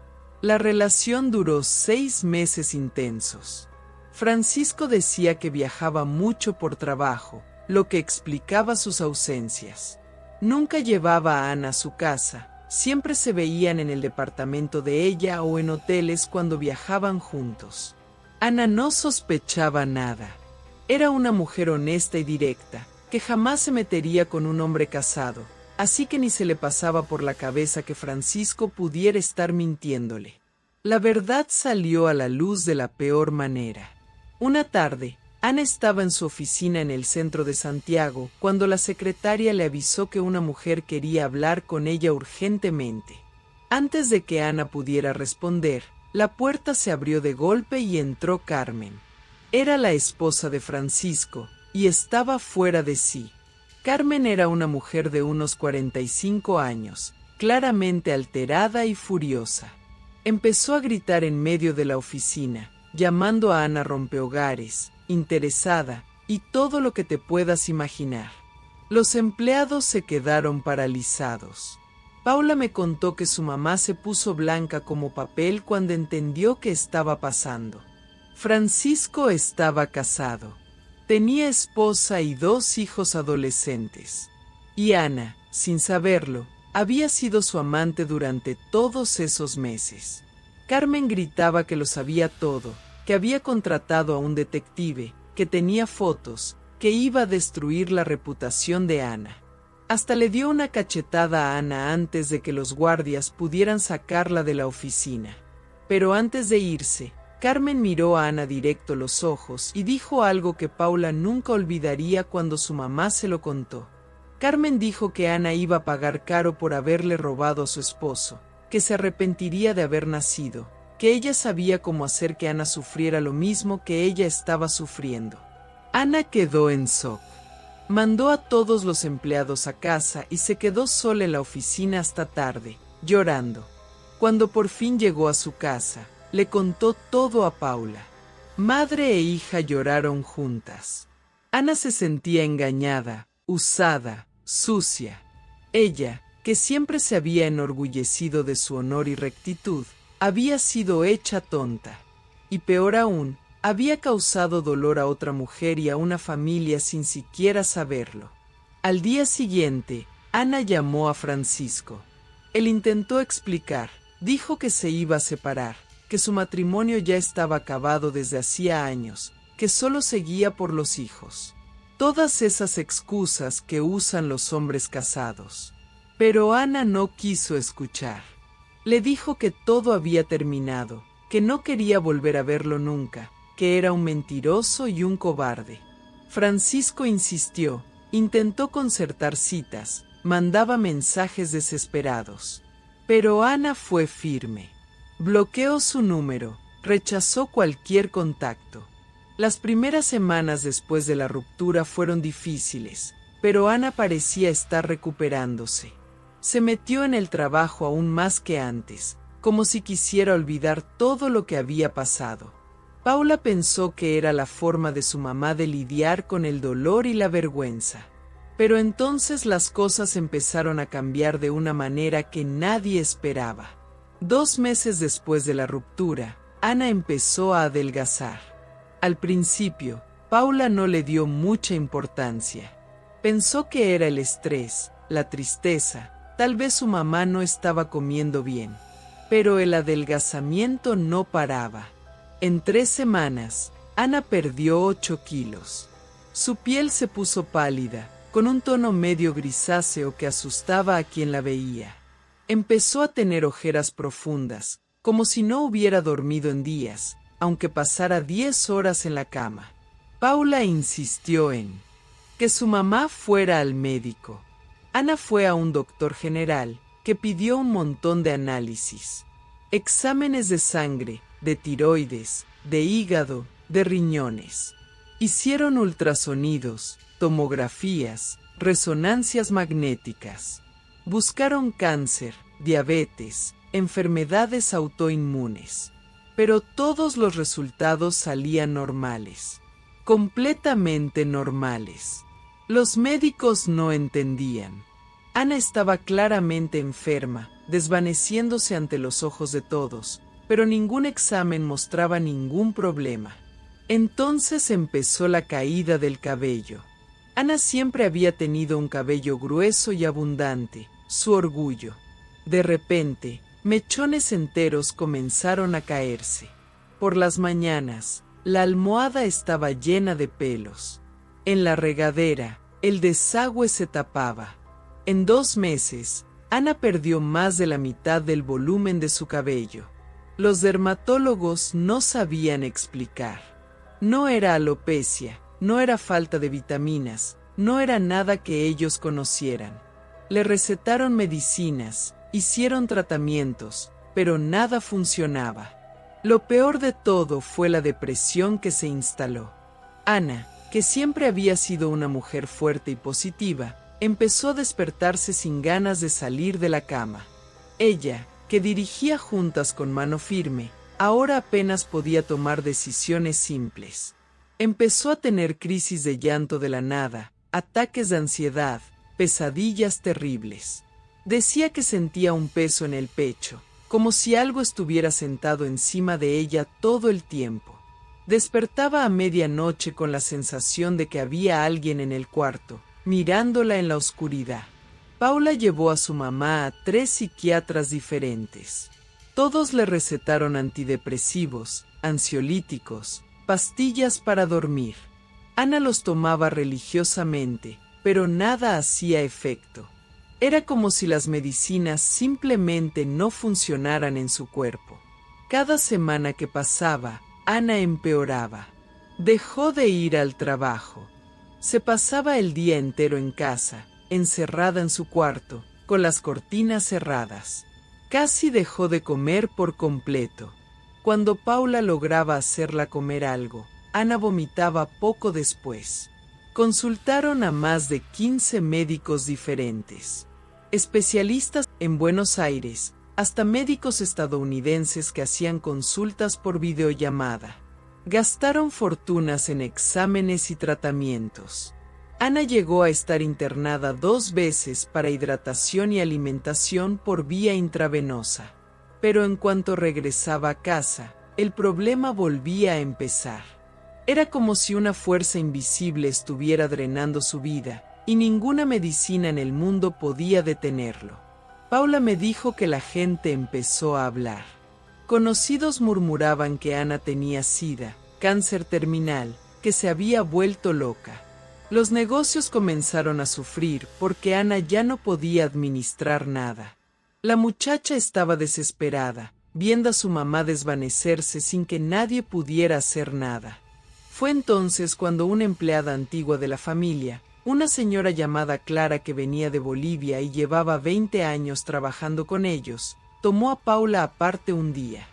La relación duró 6 meses intensos. Francisco decía que viajaba mucho por trabajo, lo que explicaba sus ausencias. Nunca llevaba a Ana a su casa, siempre se veían en el departamento de ella o en hoteles cuando viajaban juntos. Ana no sospechaba nada. Era una mujer honesta y directa, que jamás se metería con un hombre casado, así que ni se le pasaba por la cabeza que Francisco pudiera estar mintiéndole. La verdad salió a la luz de la peor manera. Una tarde, Ana estaba en su oficina en el centro de Santiago cuando la secretaria le avisó que una mujer quería hablar con ella urgentemente. Antes de que Ana pudiera responder, la puerta se abrió de golpe y entró Carmen. Era la esposa de Francisco, y estaba fuera de sí. Carmen era una mujer de unos 45 años, claramente alterada y furiosa. Empezó a gritar en medio de la oficina, llamando a Ana rompehogares, interesada, y todo lo que te puedas imaginar. Los empleados se quedaron paralizados. Paula me contó que su mamá se puso blanca como papel cuando entendió qué estaba pasando. Francisco estaba casado. Tenía esposa y 2 hijos adolescentes. Y Ana, sin saberlo, había sido su amante durante todos esos meses. Carmen gritaba que lo sabía todo, que había contratado a un detective, que tenía fotos, que iba a destruir la reputación de Ana. Hasta le dio una cachetada a Ana antes de que los guardias pudieran sacarla de la oficina. Pero antes de irse, Carmen miró a Ana directo los ojos y dijo algo que Paula nunca olvidaría cuando su mamá se lo contó. Carmen dijo que Ana iba a pagar caro por haberle robado a su esposo, que se arrepentiría de haber nacido, que ella sabía cómo hacer que Ana sufriera lo mismo que ella estaba sufriendo. Ana quedó en shock. Mandó a todos los empleados a casa y se quedó sola en la oficina hasta tarde, llorando. Cuando por fin llegó a su casa, le contó todo a Paula. Madre e hija lloraron juntas. Ana se sentía engañada, usada, sucia. Ella, que siempre se había enorgullecido de su honor y rectitud, había sido hecha tonta. Y peor aún, había causado dolor a otra mujer y a una familia sin siquiera saberlo. Al día siguiente, Ana llamó a Francisco. Él intentó explicar, dijo que se iba a separar, que su matrimonio ya estaba acabado desde hacía años, que solo seguía por los hijos. Todas esas excusas que usan los hombres casados. Pero Ana no quiso escuchar. Le dijo que todo había terminado, que no quería volver a verlo nunca, que era un mentiroso y un cobarde. Francisco insistió, intentó concertar citas, mandaba mensajes desesperados. Pero Ana fue firme. Bloqueó su número, rechazó cualquier contacto. Las primeras semanas después de la ruptura fueron difíciles, pero Ana parecía estar recuperándose. Se metió en el trabajo aún más que antes, como si quisiera olvidar todo lo que había pasado. Paula pensó que era la forma de su mamá de lidiar con el dolor y la vergüenza. Pero entonces las cosas empezaron a cambiar de una manera que nadie esperaba. 2 meses después de la ruptura, Ana empezó a adelgazar. Al principio, Paula no le dio mucha importancia. Pensó que era el estrés, la tristeza, tal vez su mamá no estaba comiendo bien. Pero el adelgazamiento no paraba. En 3 semanas, Ana perdió 8 kilos. Su piel se puso pálida, con un tono medio grisáceo que asustaba a quien la veía. Empezó a tener ojeras profundas, como si no hubiera dormido en días, aunque pasara 10 horas en la cama. Paula insistió en que su mamá fuera al médico. Ana fue a un doctor general, que pidió un montón de análisis. Exámenes de sangre, de tiroides, de hígado, de riñones. Hicieron ultrasonidos, tomografías, resonancias magnéticas. Buscaron cáncer, diabetes, enfermedades autoinmunes. Pero todos los resultados salían normales. Completamente normales. Los médicos no entendían. Ana estaba claramente enferma, desvaneciéndose ante los ojos de todos, pero ningún examen mostraba ningún problema. Entonces empezó la caída del cabello. Ana siempre había tenido un cabello grueso y abundante, su orgullo. De repente, mechones enteros comenzaron a caerse. Por las mañanas, la almohada estaba llena de pelos. En la regadera, el desagüe se tapaba. En 2 meses, Ana perdió más de la mitad del volumen de su cabello. Los dermatólogos no sabían explicar. No era alopecia, no era falta de vitaminas, no era nada que ellos conocieran. Le recetaron medicinas, hicieron tratamientos, pero nada funcionaba. Lo peor de todo fue la depresión que se instaló. Ana, que siempre había sido una mujer fuerte y positiva, empezó a despertarse sin ganas de salir de la cama. Ella, que dirigía juntas con mano firme, ahora apenas podía tomar decisiones simples. Empezó a tener crisis de llanto de la nada, ataques de ansiedad, pesadillas terribles. Decía que sentía un peso en el pecho, como si algo estuviera sentado encima de ella todo el tiempo. Despertaba a medianoche con la sensación de que había alguien en el cuarto, mirándola en la oscuridad. Paula llevó a su mamá a 3 psiquiatras diferentes. Todos le recetaron antidepresivos, ansiolíticos, pastillas para dormir. Ana los tomaba religiosamente, pero nada hacía efecto. Era como si las medicinas simplemente no funcionaran en su cuerpo. Cada semana que pasaba, Ana empeoraba. Dejó de ir al trabajo. Se pasaba el día entero en casa, encerrada en su cuarto, con las cortinas cerradas. Casi dejó de comer por completo. Cuando Paula lograba hacerla comer algo, Ana vomitaba poco después. Consultaron a más de 15 médicos diferentes, especialistas en Buenos Aires, hasta médicos estadounidenses que hacían consultas por videollamada. Gastaron fortunas en exámenes y tratamientos. Ana llegó a estar internada 2 veces para hidratación y alimentación por vía intravenosa. Pero en cuanto regresaba a casa, el problema volvía a empezar. Era como si una fuerza invisible estuviera drenando su vida, y ninguna medicina en el mundo podía detenerlo. Paula me dijo que la gente empezó a hablar. Conocidos murmuraban que Ana tenía SIDA, cáncer terminal, que se había vuelto loca. Los negocios comenzaron a sufrir porque Ana ya no podía administrar nada. La muchacha estaba desesperada, viendo a su mamá desvanecerse sin que nadie pudiera hacer nada. Fue entonces cuando una empleada antigua de la familia, una señora llamada Clara que venía de Bolivia y llevaba 20 años trabajando con ellos, tomó a Paula aparte un día.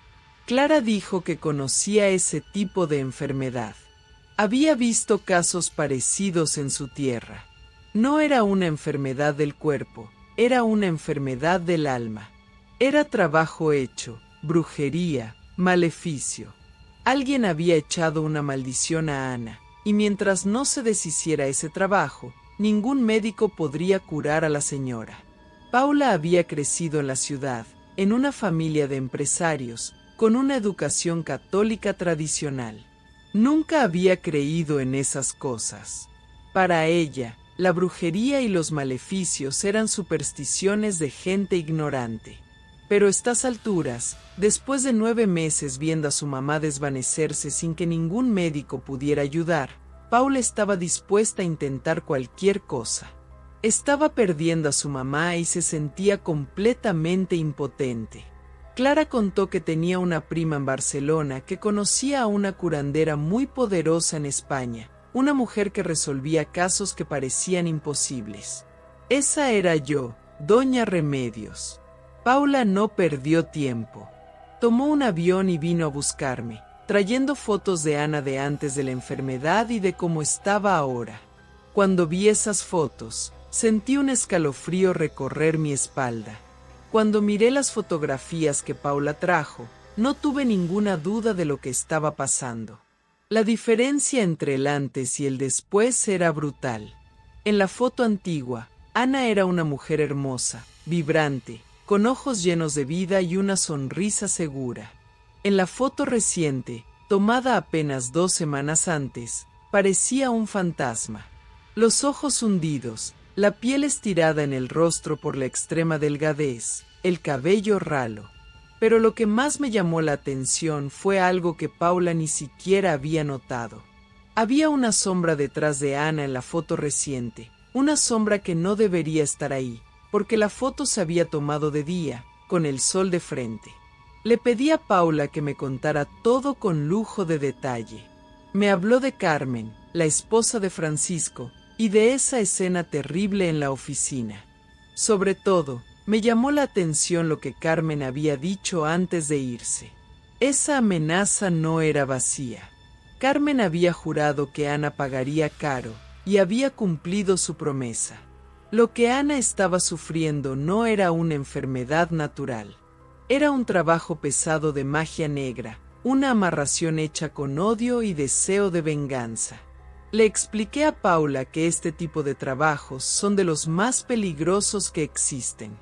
Clara dijo que conocía ese tipo de enfermedad. Había visto casos parecidos en su tierra. No era una enfermedad del cuerpo, era una enfermedad del alma. Era trabajo hecho, brujería, maleficio. Alguien había echado una maldición a Ana, y mientras no se deshiciera ese trabajo, ningún médico podría curar a la señora. Paula había crecido en la ciudad, en una familia de empresarios, con una educación católica tradicional. Nunca había creído en esas cosas. Para ella, la brujería y los maleficios eran supersticiones de gente ignorante. Pero a estas alturas, después de 9 meses viendo a su mamá desvanecerse sin que ningún médico pudiera ayudar, Paula estaba dispuesta a intentar cualquier cosa. Estaba perdiendo a su mamá y se sentía completamente impotente. Clara contó que tenía una prima en Barcelona que conocía a una curandera muy poderosa en España, una mujer que resolvía casos que parecían imposibles. Esa era yo, Doña Remedios. Paula no perdió tiempo. Tomó un avión y vino a buscarme, trayendo fotos de Ana de antes de la enfermedad y de cómo estaba ahora. Cuando vi esas fotos, sentí un escalofrío recorrer mi espalda. Cuando miré las fotografías que Paula trajo, no tuve ninguna duda de lo que estaba pasando. La diferencia entre el antes y el después era brutal. En la foto antigua, Ana era una mujer hermosa, vibrante, con ojos llenos de vida y una sonrisa segura. En la foto reciente, tomada apenas 2 semanas antes, parecía un fantasma. Los ojos hundidos, la piel estirada en el rostro por la extrema delgadez, el cabello ralo. Pero lo que más me llamó la atención fue algo que Paula ni siquiera había notado. Había una sombra detrás de Ana en la foto reciente, una sombra que no debería estar ahí, porque la foto se había tomado de día, con el sol de frente. Le pedí a Paula que me contara todo con lujo de detalle. Me habló de Carmen, la esposa de Francisco, y de esa escena terrible en la oficina. Sobre todo, me llamó la atención lo que Carmen había dicho antes de irse. Esa amenaza no era vacía. Carmen había jurado que Ana pagaría caro, y había cumplido su promesa. Lo que Ana estaba sufriendo no era una enfermedad natural. Era un trabajo pesado de magia negra, una amarración hecha con odio y deseo de venganza. Le expliqué a Paula que este tipo de trabajos son de los más peligrosos que existen.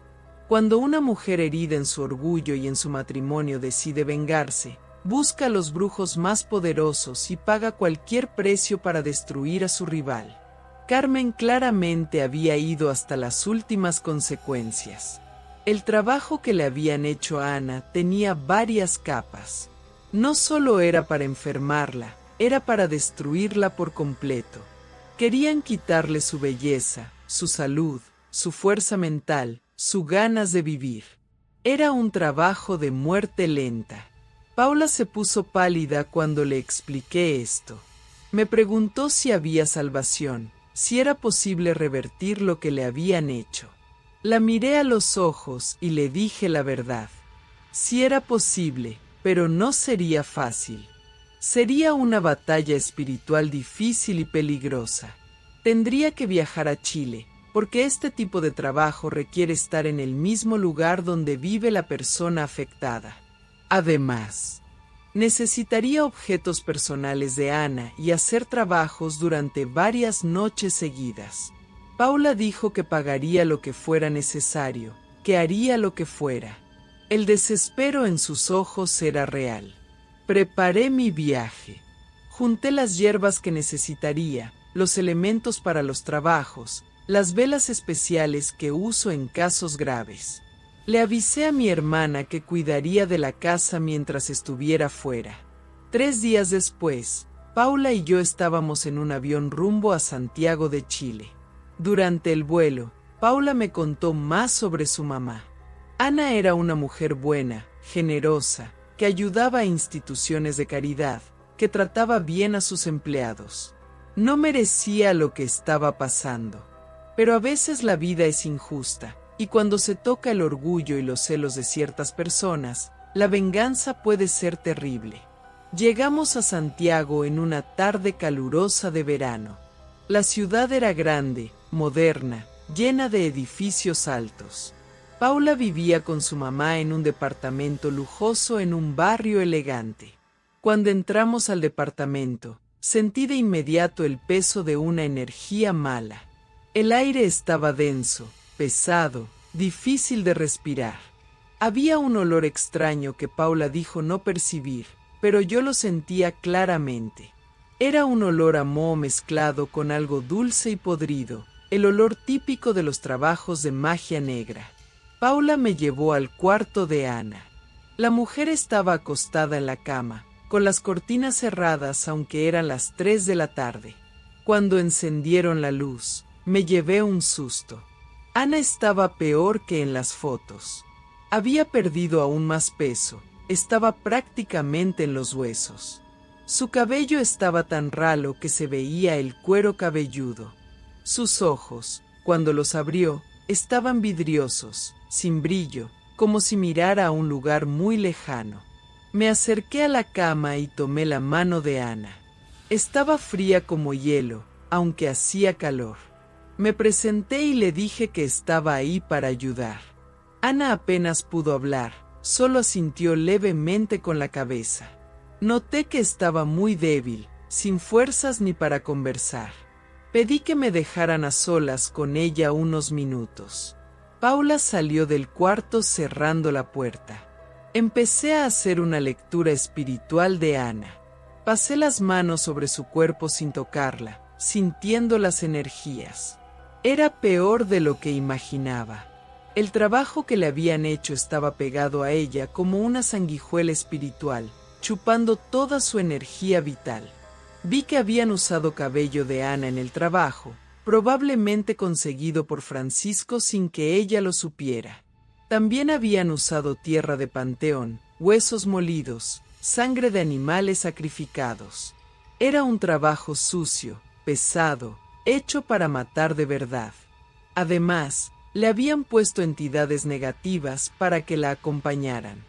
Cuando una mujer herida en su orgullo y en su matrimonio decide vengarse, busca a los brujos más poderosos y paga cualquier precio para destruir a su rival. Carmen claramente había ido hasta las últimas consecuencias. El trabajo que le habían hecho a Ana tenía varias capas. No solo era para enfermarla, era para destruirla por completo. Querían quitarle su belleza, su salud, su fuerza mental, sus ganas de vivir. Era un trabajo de muerte lenta. Paula se puso pálida cuando le expliqué esto. Me preguntó si había salvación, si era posible revertir lo que le habían hecho. La miré a los ojos y le dije la verdad. Sí era posible, pero no sería fácil. Sería una batalla espiritual difícil y peligrosa. Tendría que viajar a Chile, porque este tipo de trabajo requiere estar en el mismo lugar donde vive la persona afectada. Además, necesitaría objetos personales de Ana y hacer trabajos durante varias noches seguidas. Paula dijo que pagaría lo que fuera necesario, que haría lo que fuera. El desespero en sus ojos era real. Preparé mi viaje. Junté las hierbas que necesitaría, los elementos para los trabajos, las velas especiales que uso en casos graves. Le avisé a mi hermana que cuidaría de la casa mientras estuviera fuera. 3 días después, Paula y yo estábamos en un avión rumbo a Santiago de Chile. Durante el vuelo, Paula me contó más sobre su mamá. Ana era una mujer buena, generosa, que ayudaba a instituciones de caridad, que trataba bien a sus empleados. No merecía lo que estaba pasando. Pero a veces la vida es injusta, y cuando se toca el orgullo y los celos de ciertas personas, la venganza puede ser terrible. Llegamos a Santiago en una tarde calurosa de verano. La ciudad era grande, moderna, llena de edificios altos. Paula vivía con su mamá en un departamento lujoso en un barrio elegante. Cuando entramos al departamento, sentí de inmediato el peso de una energía mala. El aire estaba denso, pesado, difícil de respirar. Había un olor extraño que Paula dijo no percibir, pero yo lo sentía claramente. Era un olor a moho mezclado con algo dulce y podrido, el olor típico de los trabajos de magia negra. Paula me llevó al cuarto de Ana. La mujer estaba acostada en la cama, con las cortinas cerradas aunque eran las 3 de la tarde. Cuando encendieron la luz, me llevé un susto. Ana estaba peor que en las fotos. Había perdido aún más peso, estaba prácticamente en los huesos. Su cabello estaba tan ralo que se veía el cuero cabelludo. Sus ojos, cuando los abrió, estaban vidriosos, sin brillo, como si mirara a un lugar muy lejano. Me acerqué a la cama y tomé la mano de Ana. Estaba fría como hielo, aunque hacía calor. Me presenté y le dije que estaba ahí para ayudar. Ana apenas pudo hablar, solo asintió levemente con la cabeza. Noté que estaba muy débil, sin fuerzas ni para conversar. Pedí que me dejaran a solas con ella unos minutos. Paula salió del cuarto cerrando la puerta. Empecé a hacer una lectura espiritual de Ana. Pasé las manos sobre su cuerpo sin tocarla, sintiendo las energías. Era peor de lo que imaginaba. El trabajo que le habían hecho estaba pegado a ella como una sanguijuela espiritual, chupando toda su energía vital. Vi que habían usado cabello de Ana en el trabajo, probablemente conseguido por Francisco sin que ella lo supiera. También habían usado tierra de panteón, huesos molidos, sangre de animales sacrificados. Era un trabajo sucio, pesado, hecho para matar de verdad. Además, le habían puesto entidades negativas para que la acompañaran.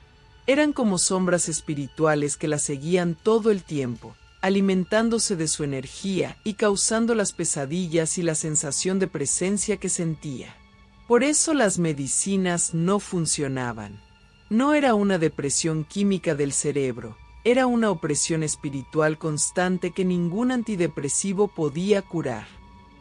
Eran como sombras espirituales que la seguían todo el tiempo, alimentándose de su energía y causando las pesadillas y la sensación de presencia que sentía. Por eso las medicinas no funcionaban. No era una depresión química del cerebro, era una opresión espiritual constante que ningún antidepresivo podía curar.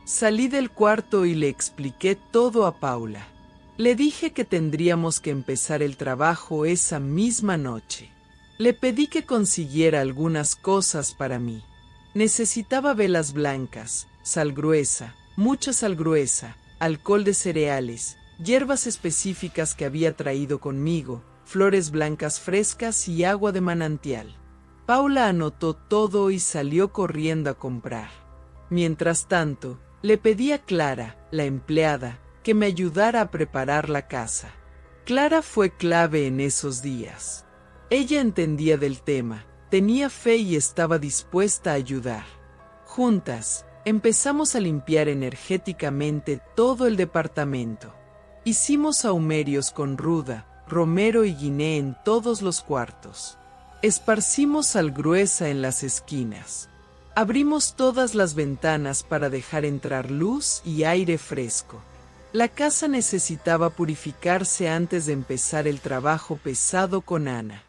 Salí del cuarto y le expliqué todo a Paula. Le dije que tendríamos que empezar el trabajo esa misma noche. Le pedí que consiguiera algunas cosas para mí. Necesitaba velas blancas, sal gruesa, mucha sal gruesa, alcohol de cereales, hierbas específicas que había traído conmigo, flores blancas frescas y agua de manantial. Paula anotó todo y salió corriendo a comprar. Mientras tanto, le pedí a Clara, la empleada, que me ayudara a preparar la casa. Clara fue clave en esos días. Ella entendía del tema, tenía fe y estaba dispuesta a ayudar. Juntas, empezamos a limpiar energéticamente todo el departamento. Hicimos sahumerios con ruda, romero y guiné en todos los cuartos. Esparcimos sal gruesa en las esquinas. Abrimos todas las ventanas para dejar entrar luz y aire fresco. La casa necesitaba purificarse antes de empezar el trabajo pesado con Ana.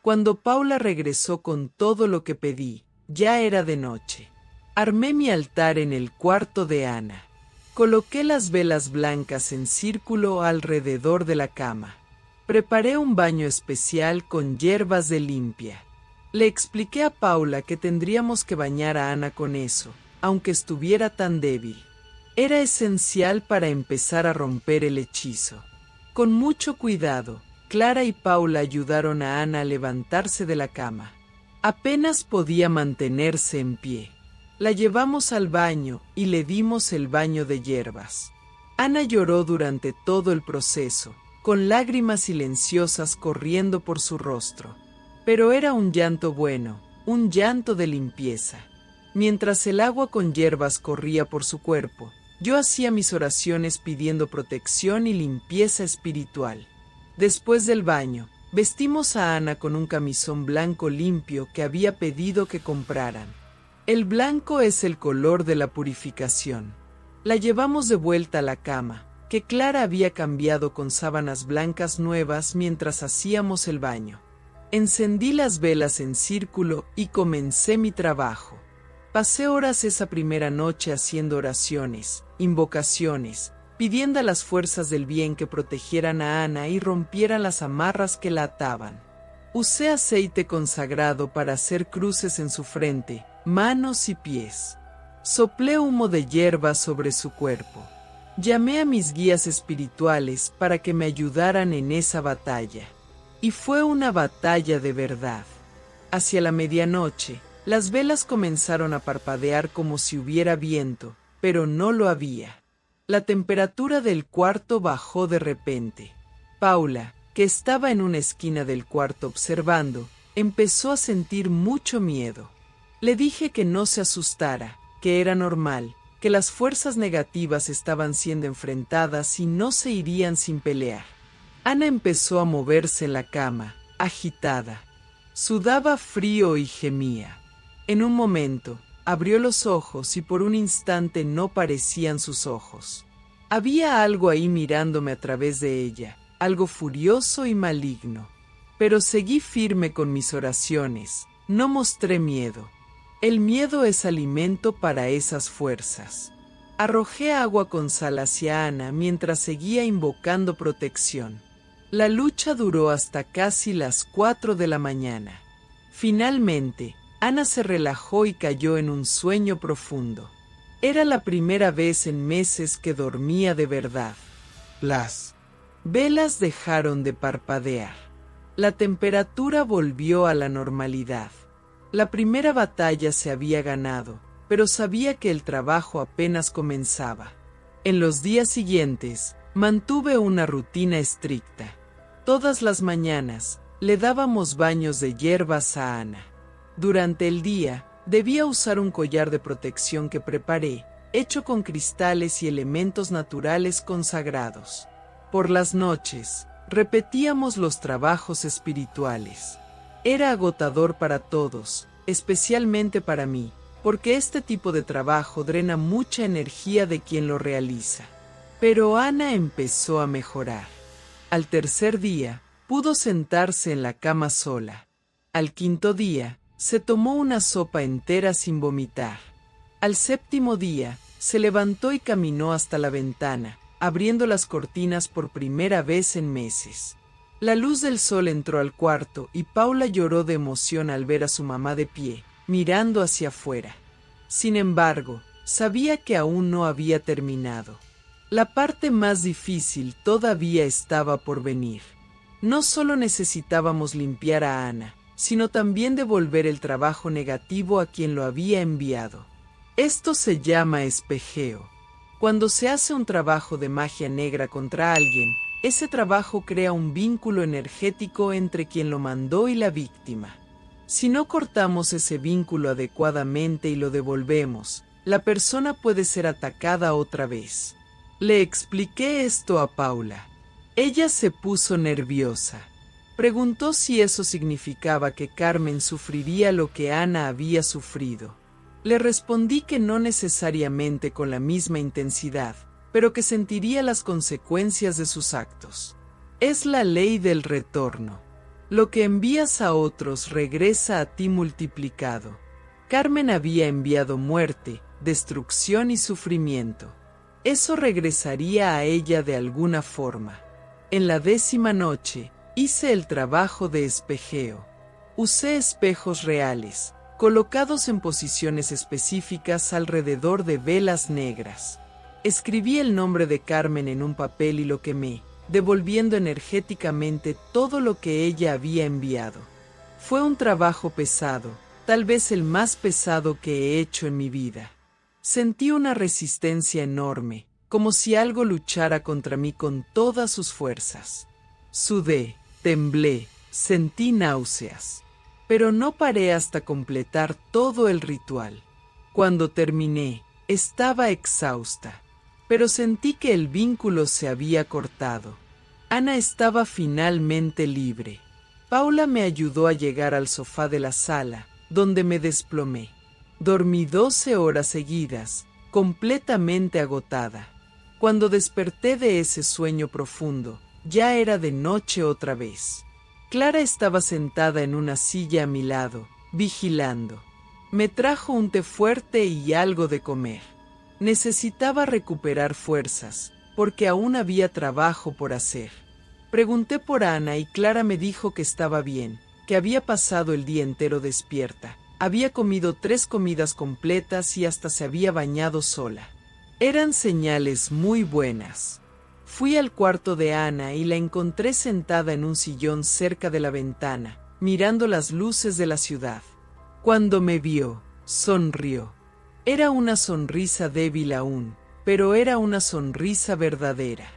Cuando Paula regresó con todo lo que pedí, ya era de noche. Armé mi altar en el cuarto de Ana. Coloqué las velas blancas en círculo alrededor de la cama. Preparé un baño especial con hierbas de limpia. Le expliqué a Paula que tendríamos que bañar a Ana con eso, aunque estuviera tan débil. Era esencial para empezar a romper el hechizo. Con mucho cuidado, Clara y Paula ayudaron a Ana a levantarse de la cama. Apenas podía mantenerse en pie. La llevamos al baño y le dimos el baño de hierbas. Ana lloró durante todo el proceso, con lágrimas silenciosas corriendo por su rostro. Pero era un llanto bueno, un llanto de limpieza. Mientras el agua con hierbas corría por su cuerpo, yo hacía mis oraciones pidiendo protección y limpieza espiritual. Después del baño, vestimos a Ana con un camisón blanco limpio que había pedido que compraran. El blanco es el color de la purificación. La llevamos de vuelta a la cama, que Clara había cambiado con sábanas blancas nuevas mientras hacíamos el baño. Encendí las velas en círculo y comencé mi trabajo. Pasé horas esa primera noche haciendo oraciones, invocaciones, pidiendo a las fuerzas del bien que protegieran a Ana y rompieran las amarras que la ataban. Usé aceite consagrado para hacer cruces en su frente, manos y pies. Soplé humo de hierba sobre su cuerpo. Llamé a mis guías espirituales para que me ayudaran en esa batalla. Y fue una batalla de verdad. Hacia la medianoche, las velas comenzaron a parpadear como si hubiera viento, pero no lo había. La temperatura del cuarto bajó de repente. Paula, que estaba en una esquina del cuarto observando, empezó a sentir mucho miedo. Le dije que no se asustara, que era normal, que las fuerzas negativas estaban siendo enfrentadas y no se irían sin pelear. Ana empezó a moverse en la cama, agitada. Sudaba frío y gemía. En un momento, abrió los ojos y por un instante no parecían sus ojos. Había algo ahí mirándome a través de ella, algo furioso y maligno. Pero seguí firme con mis oraciones, no mostré miedo. El miedo es alimento para esas fuerzas. Arrojé agua con sal hacia Ana mientras seguía invocando protección. La lucha duró hasta casi las 4 de la mañana. Finalmente, Ana se relajó y cayó en un sueño profundo. Era la primera vez en meses que dormía de verdad. Las velas dejaron de parpadear. La temperatura volvió a la normalidad. La primera batalla se había ganado, pero sabía que el trabajo apenas comenzaba. En los días siguientes, mantuve una rutina estricta. Todas las mañanas, Le dábamos baños de hierbas a Ana. Durante el día, debía usar un collar de protección que preparé, hecho con cristales y elementos naturales consagrados. Por las noches, repetíamos los trabajos espirituales. Era agotador para todos, especialmente para mí, porque este tipo de trabajo drena mucha energía de quien lo realiza. Pero Ana empezó a mejorar. Al tercer día, pudo sentarse en la cama sola. Al quinto día, se tomó una sopa entera sin vomitar. Al séptimo día, se levantó y caminó hasta la ventana, abriendo las cortinas por primera vez en meses. La luz del sol entró al cuarto y Paula lloró de emoción al ver a su mamá de pie, mirando hacia afuera. Sin embargo, sabía que aún no había terminado. La parte más difícil todavía estaba por venir. No solo necesitábamos limpiar a Ana, sino también devolver el trabajo negativo a quien lo había enviado. Esto se llama espejeo. Cuando se hace un trabajo de magia negra contra alguien, ese trabajo crea un vínculo energético entre quien lo mandó y la víctima. Si no cortamos ese vínculo adecuadamente y lo devolvemos, la persona puede ser atacada otra vez. Le expliqué esto a Paula. Ella se puso nerviosa. Preguntó si eso significaba que Carmen sufriría lo que Ana había sufrido. Le respondí que no necesariamente con la misma intensidad, pero que sentiría las consecuencias de sus actos. Es la ley del retorno. Lo que envías a otros regresa a ti multiplicado. Carmen había enviado muerte, destrucción y sufrimiento. Eso regresaría a ella de alguna forma. En la 10ª noche, hice el trabajo de espejeo. Usé espejos reales, colocados en posiciones específicas alrededor de velas negras. Escribí el nombre de Carmen en un papel y lo quemé, devolviendo energéticamente todo lo que ella había enviado. Fue un trabajo pesado, tal vez el más pesado que he hecho en mi vida. Sentí una resistencia enorme, como si algo luchara contra mí con todas sus fuerzas. Sudé, temblé, sentí náuseas. Pero no paré hasta completar todo el ritual. Cuando terminé, estaba exhausta, pero sentí que el vínculo se había cortado. Ana estaba finalmente libre. Paula me ayudó a llegar al sofá de la sala, donde me desplomé. Dormí 12 horas seguidas, completamente agotada. Cuando desperté de ese sueño profundo, ya era de noche otra vez. Clara estaba sentada en una silla a mi lado, vigilando. Me trajo un té fuerte y algo de comer. Necesitaba recuperar fuerzas, porque aún había trabajo por hacer. Pregunté por Ana y Clara me dijo que estaba bien, que había pasado el día entero despierta. Había comido 3 comidas completas y hasta se había bañado sola. Eran señales muy buenas. Fui al cuarto de Ana y la encontré sentada en un sillón cerca de la ventana, mirando las luces de la ciudad. Cuando me vio, sonrió. Era una sonrisa débil aún, pero era una sonrisa verdadera.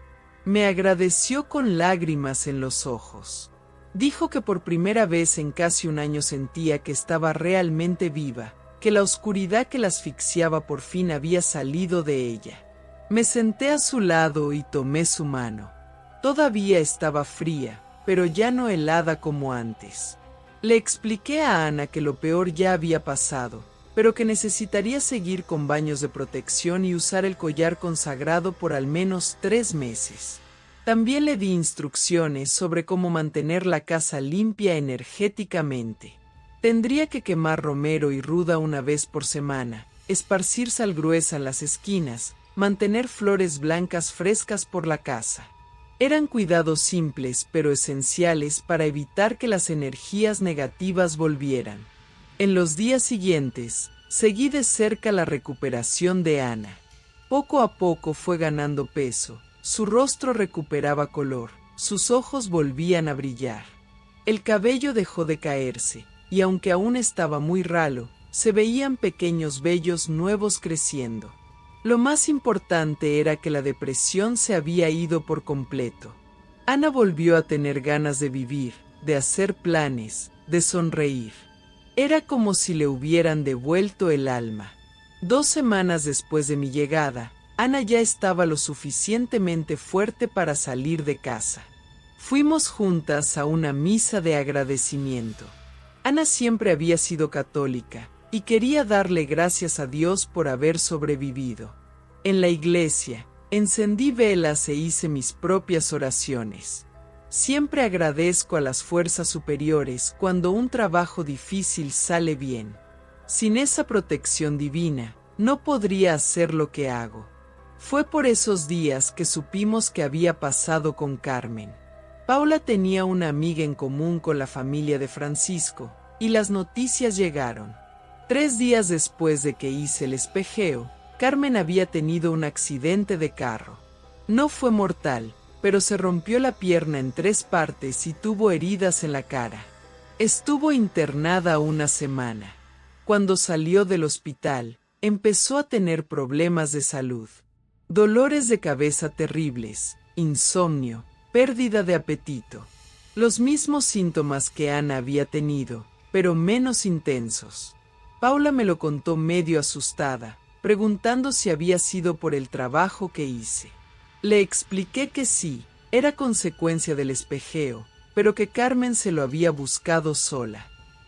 Me agradeció con lágrimas en los ojos. Dijo que por primera vez en casi un año sentía que estaba realmente viva, que la oscuridad que la asfixiaba por fin había salido de ella. Me senté a su lado y tomé su mano. Todavía estaba fría, pero ya no helada como antes. Le expliqué a Ana que lo peor ya había pasado, pero que necesitaría seguir con baños de protección y usar el collar consagrado por al menos 3 meses. También le di instrucciones sobre cómo mantener la casa limpia energéticamente. Tendría que quemar romero y ruda una vez por semana, esparcir sal gruesa en las esquinas, mantener flores blancas frescas por la casa. Eran cuidados simples pero esenciales para evitar que las energías negativas volvieran. En los días siguientes, seguí de cerca la recuperación de Ana. Poco a poco fue ganando peso, su rostro recuperaba color, sus ojos volvían a brillar. El cabello dejó de caerse, y aunque aún estaba muy ralo, se veían pequeños vellos nuevos creciendo. Lo más importante era que la depresión se había ido por completo. Ana volvió a tener ganas de vivir, de hacer planes, de sonreír. Era como si le hubieran devuelto el alma. 2 semanas después de mi llegada, Ana ya estaba lo suficientemente fuerte para salir de casa. Fuimos juntas a una misa de agradecimiento. Ana siempre había sido católica y quería darle gracias a Dios por haber sobrevivido. En la iglesia, encendí velas e hice mis propias oraciones. Siempre agradezco a las fuerzas superiores cuando un trabajo difícil sale bien. Sin esa protección divina, no podría hacer lo que hago. Fue por esos días que supimos que había pasado con Carmen. Paula tenía una amiga en común con la familia de Francisco, y las noticias llegaron. 3 días después de que hice el espejeo, Carmen había tenido un accidente de carro. No fue mortal, pero se rompió la pierna en 3 partes y tuvo heridas en la cara. Estuvo internada 1 semana. Cuando salió del hospital, empezó a tener problemas de salud. Dolores de cabeza terribles, insomnio, pérdida de apetito. Los mismos síntomas que Ana había tenido, pero menos intensos. Paula me lo contó medio asustada, preguntando si había sido por el trabajo que hice. Le expliqué que sí, era consecuencia del espejeo, pero que Carmen se lo había buscado sola.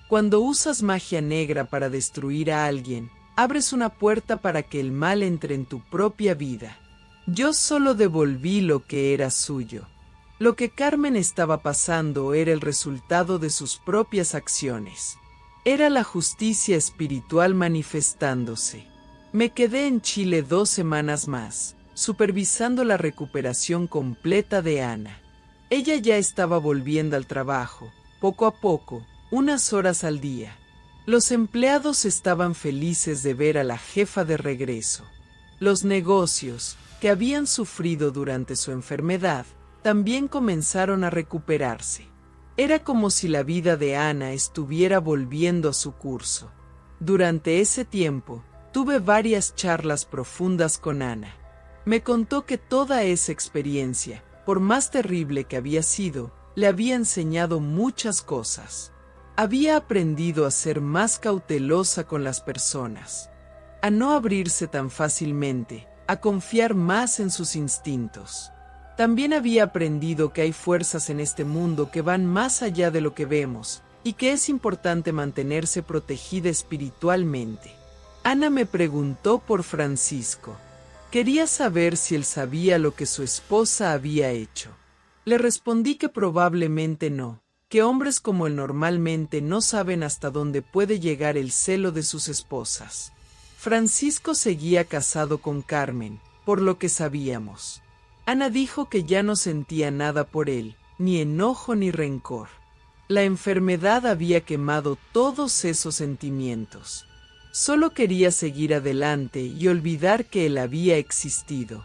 Cuando usas magia negra para destruir a alguien, abres una puerta para que el mal entre en tu propia vida. Yo solo devolví lo que era suyo. Lo que Carmen estaba pasando era el resultado de sus propias acciones. Era la justicia espiritual manifestándose. Me quedé en Chile 2 semanas más, supervisando la recuperación completa de Ana. Ella ya estaba volviendo al trabajo, poco a poco, unas horas al día. Los empleados estaban felices de ver a la jefa de regreso. Los negocios, que habían sufrido durante su enfermedad, también comenzaron a recuperarse. Era como si la vida de Ana estuviera volviendo a su curso. Durante ese tiempo, tuve varias charlas profundas con Ana. Me contó que toda esa experiencia, por más terrible que había sido, le había enseñado muchas cosas. Había aprendido a ser más cautelosa con las personas, a no abrirse tan fácilmente, a confiar más en sus instintos. También había aprendido que hay fuerzas en este mundo que van más allá de lo que vemos, y que es importante mantenerse protegida espiritualmente. Ana me preguntó por Francisco. Quería saber si él sabía lo que su esposa había hecho. Le respondí que probablemente no, que hombres como él normalmente no saben hasta dónde puede llegar el celo de sus esposas. Francisco seguía casado con Carmen, por lo que sabíamos. Ana dijo que ya no sentía nada por él, ni enojo ni rencor. La enfermedad había quemado todos esos sentimientos. Solo quería seguir adelante y olvidar que él había existido.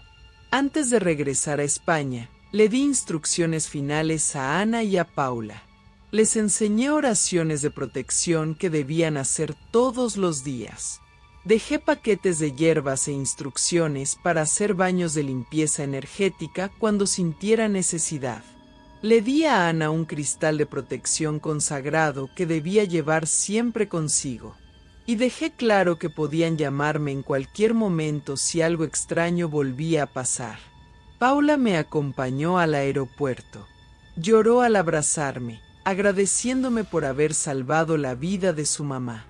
Antes de regresar a España, le di instrucciones finales a Ana y a Paula. Les enseñé oraciones de protección que debían hacer todos los días. Dejé paquetes de hierbas e instrucciones para hacer baños de limpieza energética cuando sintiera necesidad. Le di a Ana un cristal de protección consagrado que debía llevar siempre consigo. Y dejé claro que podían llamarme en cualquier momento si algo extraño volvía a pasar. Paula me acompañó al aeropuerto. Lloró al abrazarme, agradeciéndome por haber salvado la vida de su mamá.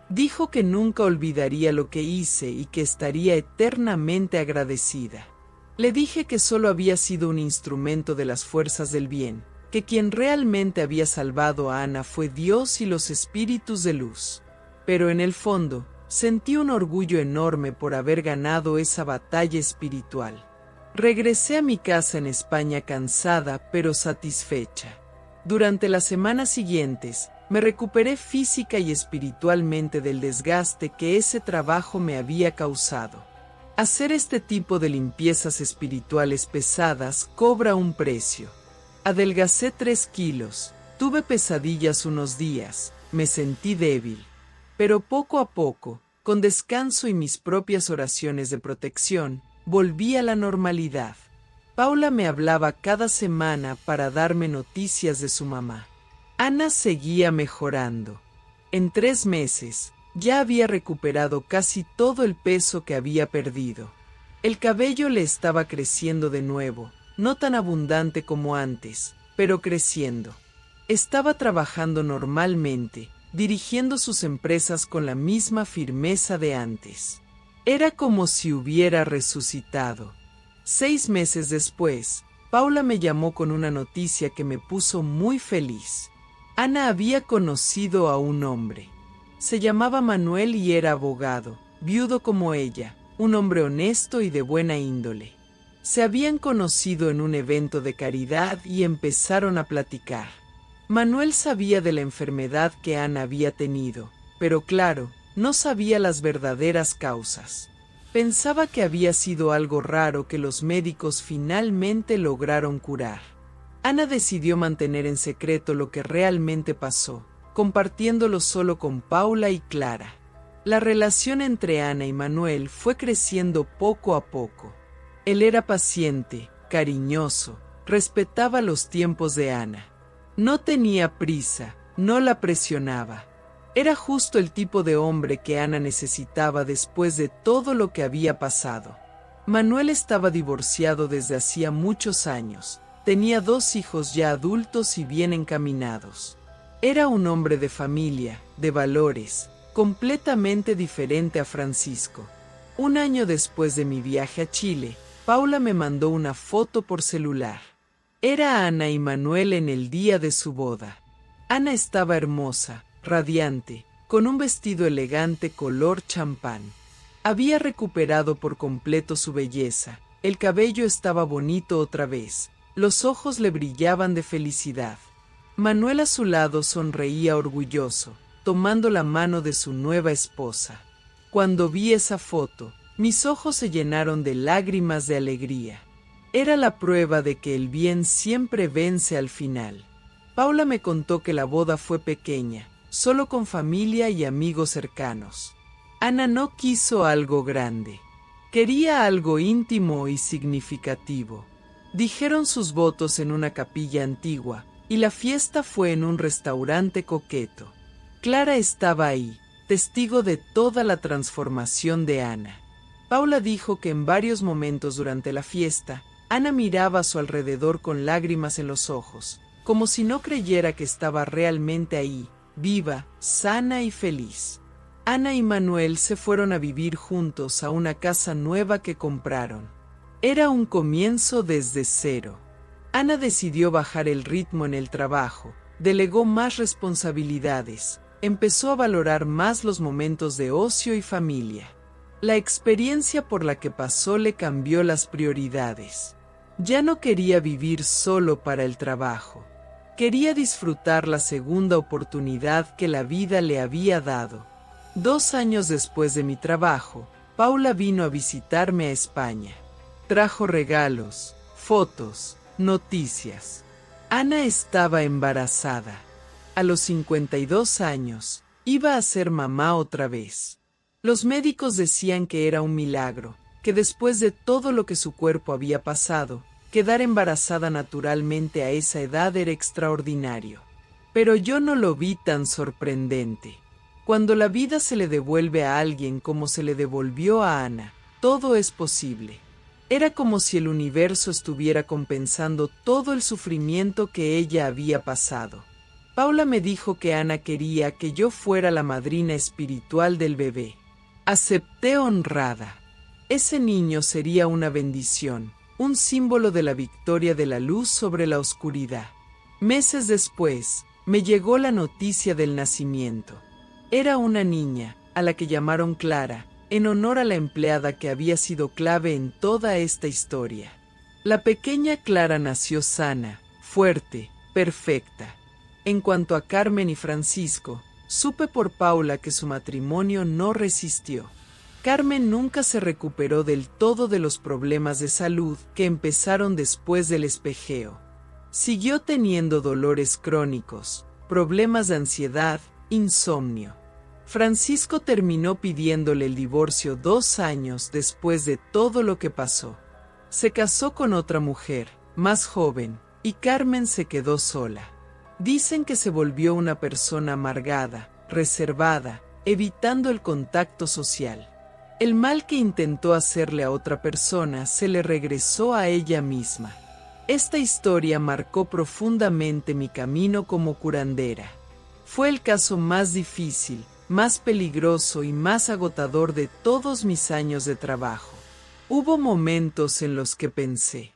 Dijo que nunca olvidaría lo que hice y que estaría eternamente agradecida. Le dije que solo había sido un instrumento de las fuerzas del bien, que quien realmente había salvado a Ana fue Dios y los espíritus de luz. Pero en el fondo, sentí un orgullo enorme por haber ganado esa batalla espiritual. Regresé a mi casa en España cansada pero satisfecha. Durante las semanas siguientes, me recuperé física y espiritualmente del desgaste que ese trabajo me había causado. Hacer este tipo de limpiezas espirituales pesadas cobra un precio. Adelgacé 3 kilos, tuve pesadillas unos días, me sentí débil. Pero poco a poco, con descanso y mis propias oraciones de protección, volví a la normalidad. Paula me hablaba cada semana para darme noticias de su mamá. Ana seguía mejorando. En 3 meses, ya había recuperado casi todo el peso que había perdido. El cabello le estaba creciendo de nuevo, no tan abundante como antes, pero creciendo. Estaba trabajando normalmente, dirigiendo sus empresas con la misma firmeza de antes. Era como si hubiera resucitado. 6 meses después, Paula me llamó con una noticia que me puso muy feliz. Ana había conocido a un hombre. Se llamaba Manuel y era abogado, viudo como ella, un hombre honesto y de buena índole. Se habían conocido en un evento de caridad y empezaron a platicar. Manuel sabía de la enfermedad que Ana había tenido, pero claro, no sabía las verdaderas causas. Pensaba que había sido algo raro que los médicos finalmente lograron curar. Ana decidió mantener en secreto lo que realmente pasó, compartiéndolo solo con Paula y Clara. La relación entre Ana y Manuel fue creciendo poco a poco. Él era paciente, cariñoso, respetaba los tiempos de Ana. No tenía prisa, no la presionaba. Era justo el tipo de hombre que Ana necesitaba después de todo lo que había pasado. Manuel estaba divorciado desde hacía muchos años. Tenía 2 hijos ya adultos y bien encaminados. Era un hombre de familia, de valores, completamente diferente a Francisco. Un año después de mi viaje a Chile, Paula me mandó una foto por celular. Era Ana y Manuel en el día de su boda. Ana estaba hermosa, radiante, con un vestido elegante color champán. Había recuperado por completo su belleza, el cabello estaba bonito otra vez, los ojos le brillaban de felicidad. Manuel a su lado sonreía orgulloso, tomando la mano de su nueva esposa. Cuando vi esa foto, mis ojos se llenaron de lágrimas de alegría. Era la prueba de que el bien siempre vence al final. Paula me contó que la boda fue pequeña, solo con familia y amigos cercanos. Ana no quiso algo grande. Quería algo íntimo y significativo. Dijeron sus votos en una capilla antigua, y la fiesta fue en un restaurante coqueto. Clara estaba ahí, testigo de toda la transformación de Ana. Paula dijo que en varios momentos durante la fiesta, Ana miraba a su alrededor con lágrimas en los ojos, como si no creyera que estaba realmente ahí, viva, sana y feliz. Ana y Manuel se fueron a vivir juntos a una casa nueva que compraron. Era un comienzo desde cero. Ana decidió bajar el ritmo en el trabajo, delegó más responsabilidades, empezó a valorar más los momentos de ocio y familia. La experiencia por la que pasó le cambió las prioridades. Ya no quería vivir solo para el trabajo. Quería disfrutar la segunda oportunidad que la vida le había dado. 2 años después de mi trabajo, Paula vino a visitarme a España. Trajo regalos, fotos, noticias. Ana estaba embarazada. A los 52 años, iba a ser mamá otra vez. Los médicos decían que era un milagro, que después de todo lo que su cuerpo había pasado, quedar embarazada naturalmente a esa edad era extraordinario. Pero yo no lo vi tan sorprendente. Cuando la vida se le devuelve a alguien como se le devolvió a Ana, todo es posible. Era como si el universo estuviera compensando todo el sufrimiento que ella había pasado. Paula me dijo que Ana quería que yo fuera la madrina espiritual del bebé. Acepté honrada. Ese niño sería una bendición, un símbolo de la victoria de la luz sobre la oscuridad. Meses después, me llegó la noticia del nacimiento. Era una niña, a la que llamaron Clara, en honor a la empleada que había sido clave en toda esta historia. La pequeña Clara nació sana, fuerte, perfecta. En cuanto a Carmen y Francisco, supe por Paula que su matrimonio no resistió. Carmen nunca se recuperó del todo de los problemas de salud que empezaron después del espejeo. Siguió teniendo dolores crónicos, problemas de ansiedad, insomnio. Francisco terminó pidiéndole el divorcio 2 años después de todo lo que pasó. Se casó con otra mujer, más joven, y Carmen se quedó sola. Dicen que se volvió una persona amargada, reservada, evitando el contacto social. El mal que intentó hacerle a otra persona se le regresó a ella misma. Esta historia marcó profundamente mi camino como curandera. Fue el caso más difícil, más peligroso y más agotador de todos mis años de trabajo. Hubo momentos en los que pensé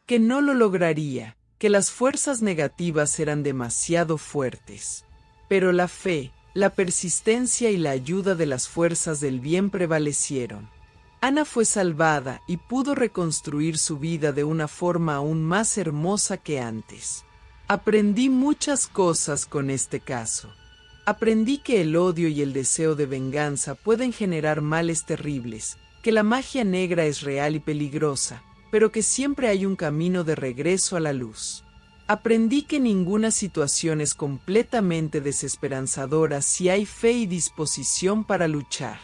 que no lo lograría, que las fuerzas negativas eran demasiado fuertes. Pero la fe, la persistencia y la ayuda de las fuerzas del bien prevalecieron. Ana fue salvada y pudo reconstruir su vida de una forma aún más hermosa que antes. Aprendí muchas cosas con este caso. Aprendí que el odio y el deseo de venganza pueden generar males terribles, que la magia negra es real y peligrosa, pero que siempre hay un camino de regreso a la luz. Aprendí que ninguna situación es completamente desesperanzadora si hay fe y disposición para luchar.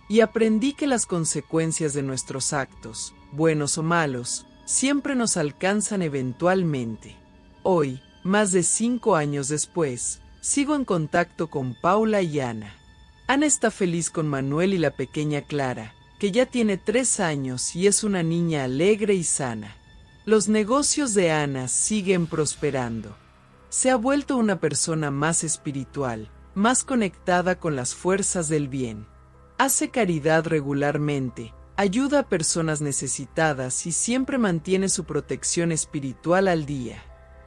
Y aprendí que las consecuencias de nuestros actos, buenos o malos, siempre nos alcanzan eventualmente. Hoy, más de 5 años después, sigo en contacto con Paula y Ana. Ana está feliz con Manuel y la pequeña Clara, que ya tiene 3 años y es una niña alegre y sana. Los negocios de Ana siguen prosperando. Se ha vuelto una persona más espiritual, más conectada con las fuerzas del bien. Hace caridad regularmente, ayuda a personas necesitadas y siempre mantiene su protección espiritual al día.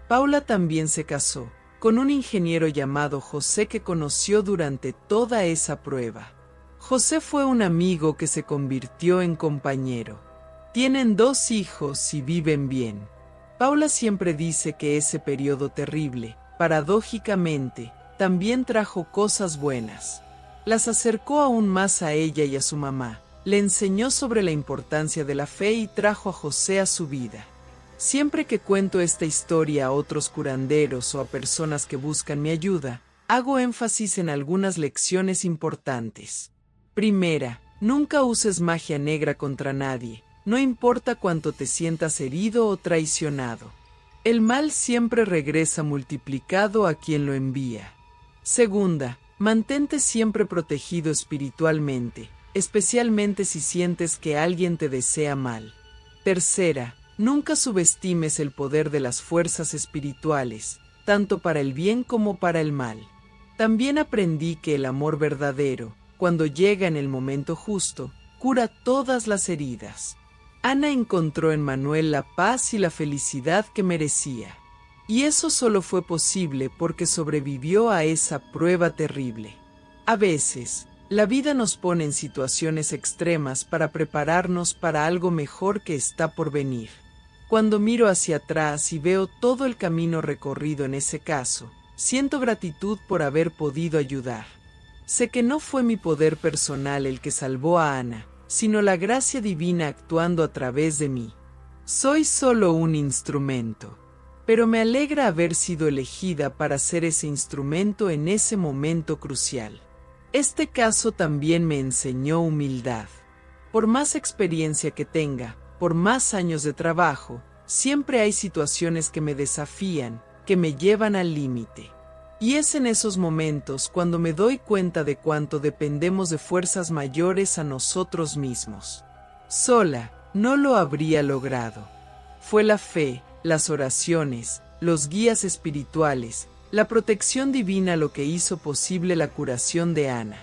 Paula también se casó con un ingeniero llamado José que conoció durante toda esa prueba. José fue un amigo que se convirtió en compañero. Tienen 2 hijos y viven bien. Paula siempre dice que ese periodo terrible, paradójicamente, también trajo cosas buenas. Las acercó aún más a ella y a su mamá, le enseñó sobre la importancia de la fe y trajo a José a su vida. Siempre que cuento esta historia a otros curanderos o a personas que buscan mi ayuda, hago énfasis en algunas lecciones importantes. Primera, nunca uses magia negra contra nadie, no importa cuánto te sientas herido o traicionado. El mal siempre regresa multiplicado a quien lo envía. Segunda, mantente siempre protegido espiritualmente, especialmente si sientes que alguien te desea mal. Tercera, nunca subestimes el poder de las fuerzas espirituales, tanto para el bien como para el mal. También aprendí que el amor verdadero, cuando llega en el momento justo, cura todas las heridas. Ana encontró en Manuel la paz y la felicidad que merecía. Y eso solo fue posible porque sobrevivió a esa prueba terrible. A veces, la vida nos pone en situaciones extremas para prepararnos para algo mejor que está por venir. Cuando miro hacia atrás y veo todo el camino recorrido en ese caso, siento gratitud por haber podido ayudar. Sé que no fue mi poder personal el que salvó a Ana, sino la gracia divina actuando a través de mí. Soy solo un instrumento. Pero me alegra haber sido elegida para ser ese instrumento en ese momento crucial. Este caso también me enseñó humildad. Por más experiencia que tenga, por más años de trabajo, siempre hay situaciones que me desafían, que me llevan al límite. Y es en esos momentos cuando me doy cuenta de cuánto dependemos de fuerzas mayores a nosotros mismos. Sola, no lo habría logrado. Fue la fe, las oraciones, los guías espirituales, la protección divina lo que hizo posible la curación de Ana.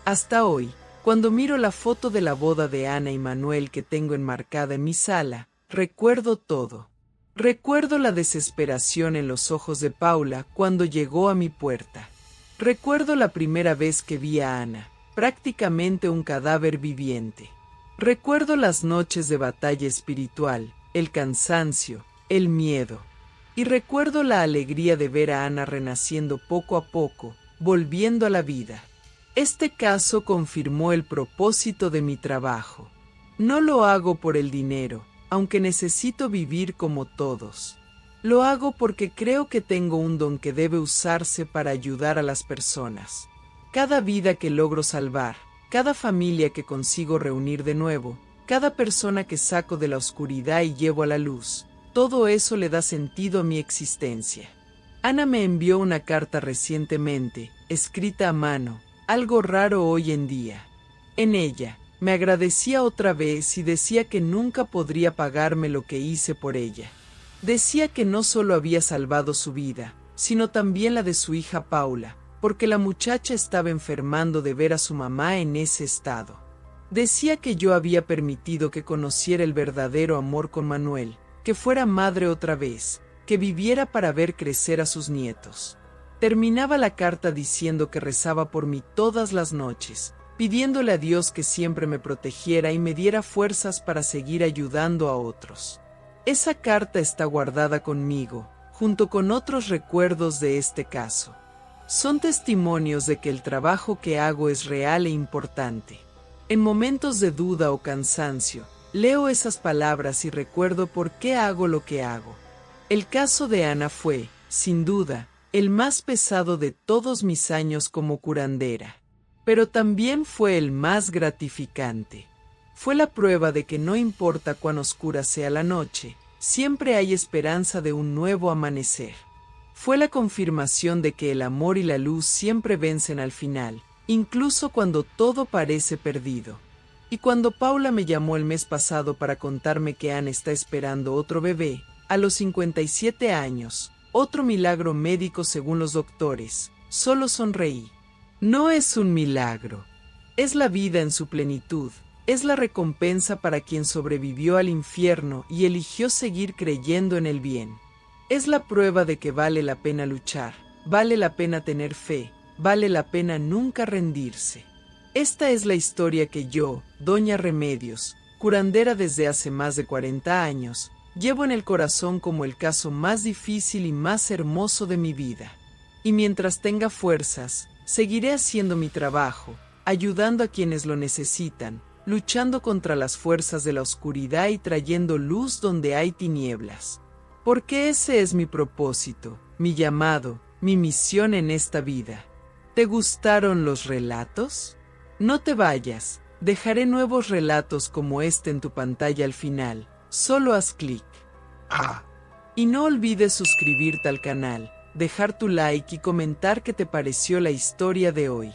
Hasta hoy, cuando miro la foto de la boda de Ana y Manuel que tengo enmarcada en mi sala, recuerdo todo. Recuerdo la desesperación en los ojos de Paula cuando llegó a mi puerta. Recuerdo la primera vez que vi a Ana, prácticamente un cadáver viviente. Recuerdo las noches de batalla espiritual, el cansancio, el miedo. Y recuerdo la alegría de ver a Ana renaciendo poco a poco, volviendo a la vida. Este caso confirmó el propósito de mi trabajo. No lo hago por el dinero, aunque necesito vivir como todos. Lo hago porque creo que tengo un don que debe usarse para ayudar a las personas. Cada vida que logro salvar, cada familia que consigo reunir de nuevo, cada persona que saco de la oscuridad y llevo a la luz, todo eso le da sentido a mi existencia. Ana me envió una carta recientemente, escrita a mano, algo raro hoy en día. En ella, me agradecía otra vez y decía que nunca podría pagarme lo que hice por ella. Decía que no solo había salvado su vida, sino también la de su hija Paula, porque la muchacha estaba enfermando de ver a su mamá en ese estado. Decía que yo había permitido que conociera el verdadero amor con Manuel, que fuera madre otra vez, que viviera para ver crecer a sus nietos. Terminaba la carta diciendo que rezaba por mí todas las noches, pidiéndole a Dios que siempre me protegiera y me diera fuerzas para seguir ayudando a otros. Esa carta está guardada conmigo, junto con otros recuerdos de este caso. Son testimonios de que el trabajo que hago es real e importante. En momentos de duda o cansancio, leo esas palabras y recuerdo por qué hago lo que hago. El caso de Ana fue, sin duda, el más pesado de todos mis años como curandera, pero también fue el más gratificante. Fue la prueba de que no importa cuán oscura sea la noche, siempre hay esperanza de un nuevo amanecer. Fue la confirmación de que el amor y la luz siempre vencen al final, incluso cuando todo parece perdido. Y cuando Paula me llamó el mes pasado para contarme que Ana está esperando otro bebé, a los 57 años, otro milagro médico según los doctores, solo sonreí. No es un milagro, es la vida en su plenitud, es la recompensa para quien sobrevivió al infierno y eligió seguir creyendo en el bien. Es la prueba de que vale la pena luchar, vale la pena tener fe, vale la pena nunca rendirse. Esta es la historia que yo, Doña Remedios, curandera desde hace más de 40 años, llevo en el corazón como el caso más difícil y más hermoso de mi vida. Y mientras tenga fuerzas, seguiré haciendo mi trabajo, ayudando a quienes lo necesitan, luchando contra las fuerzas de la oscuridad y trayendo luz donde hay tinieblas. Porque ese es mi propósito, mi llamado, mi misión en esta vida. ¿Te gustaron los relatos? No te vayas, dejaré nuevos relatos como este en tu pantalla al final. Solo haz clic. Y no olvides suscribirte al canal, dejar tu like y comentar qué te pareció la historia de hoy.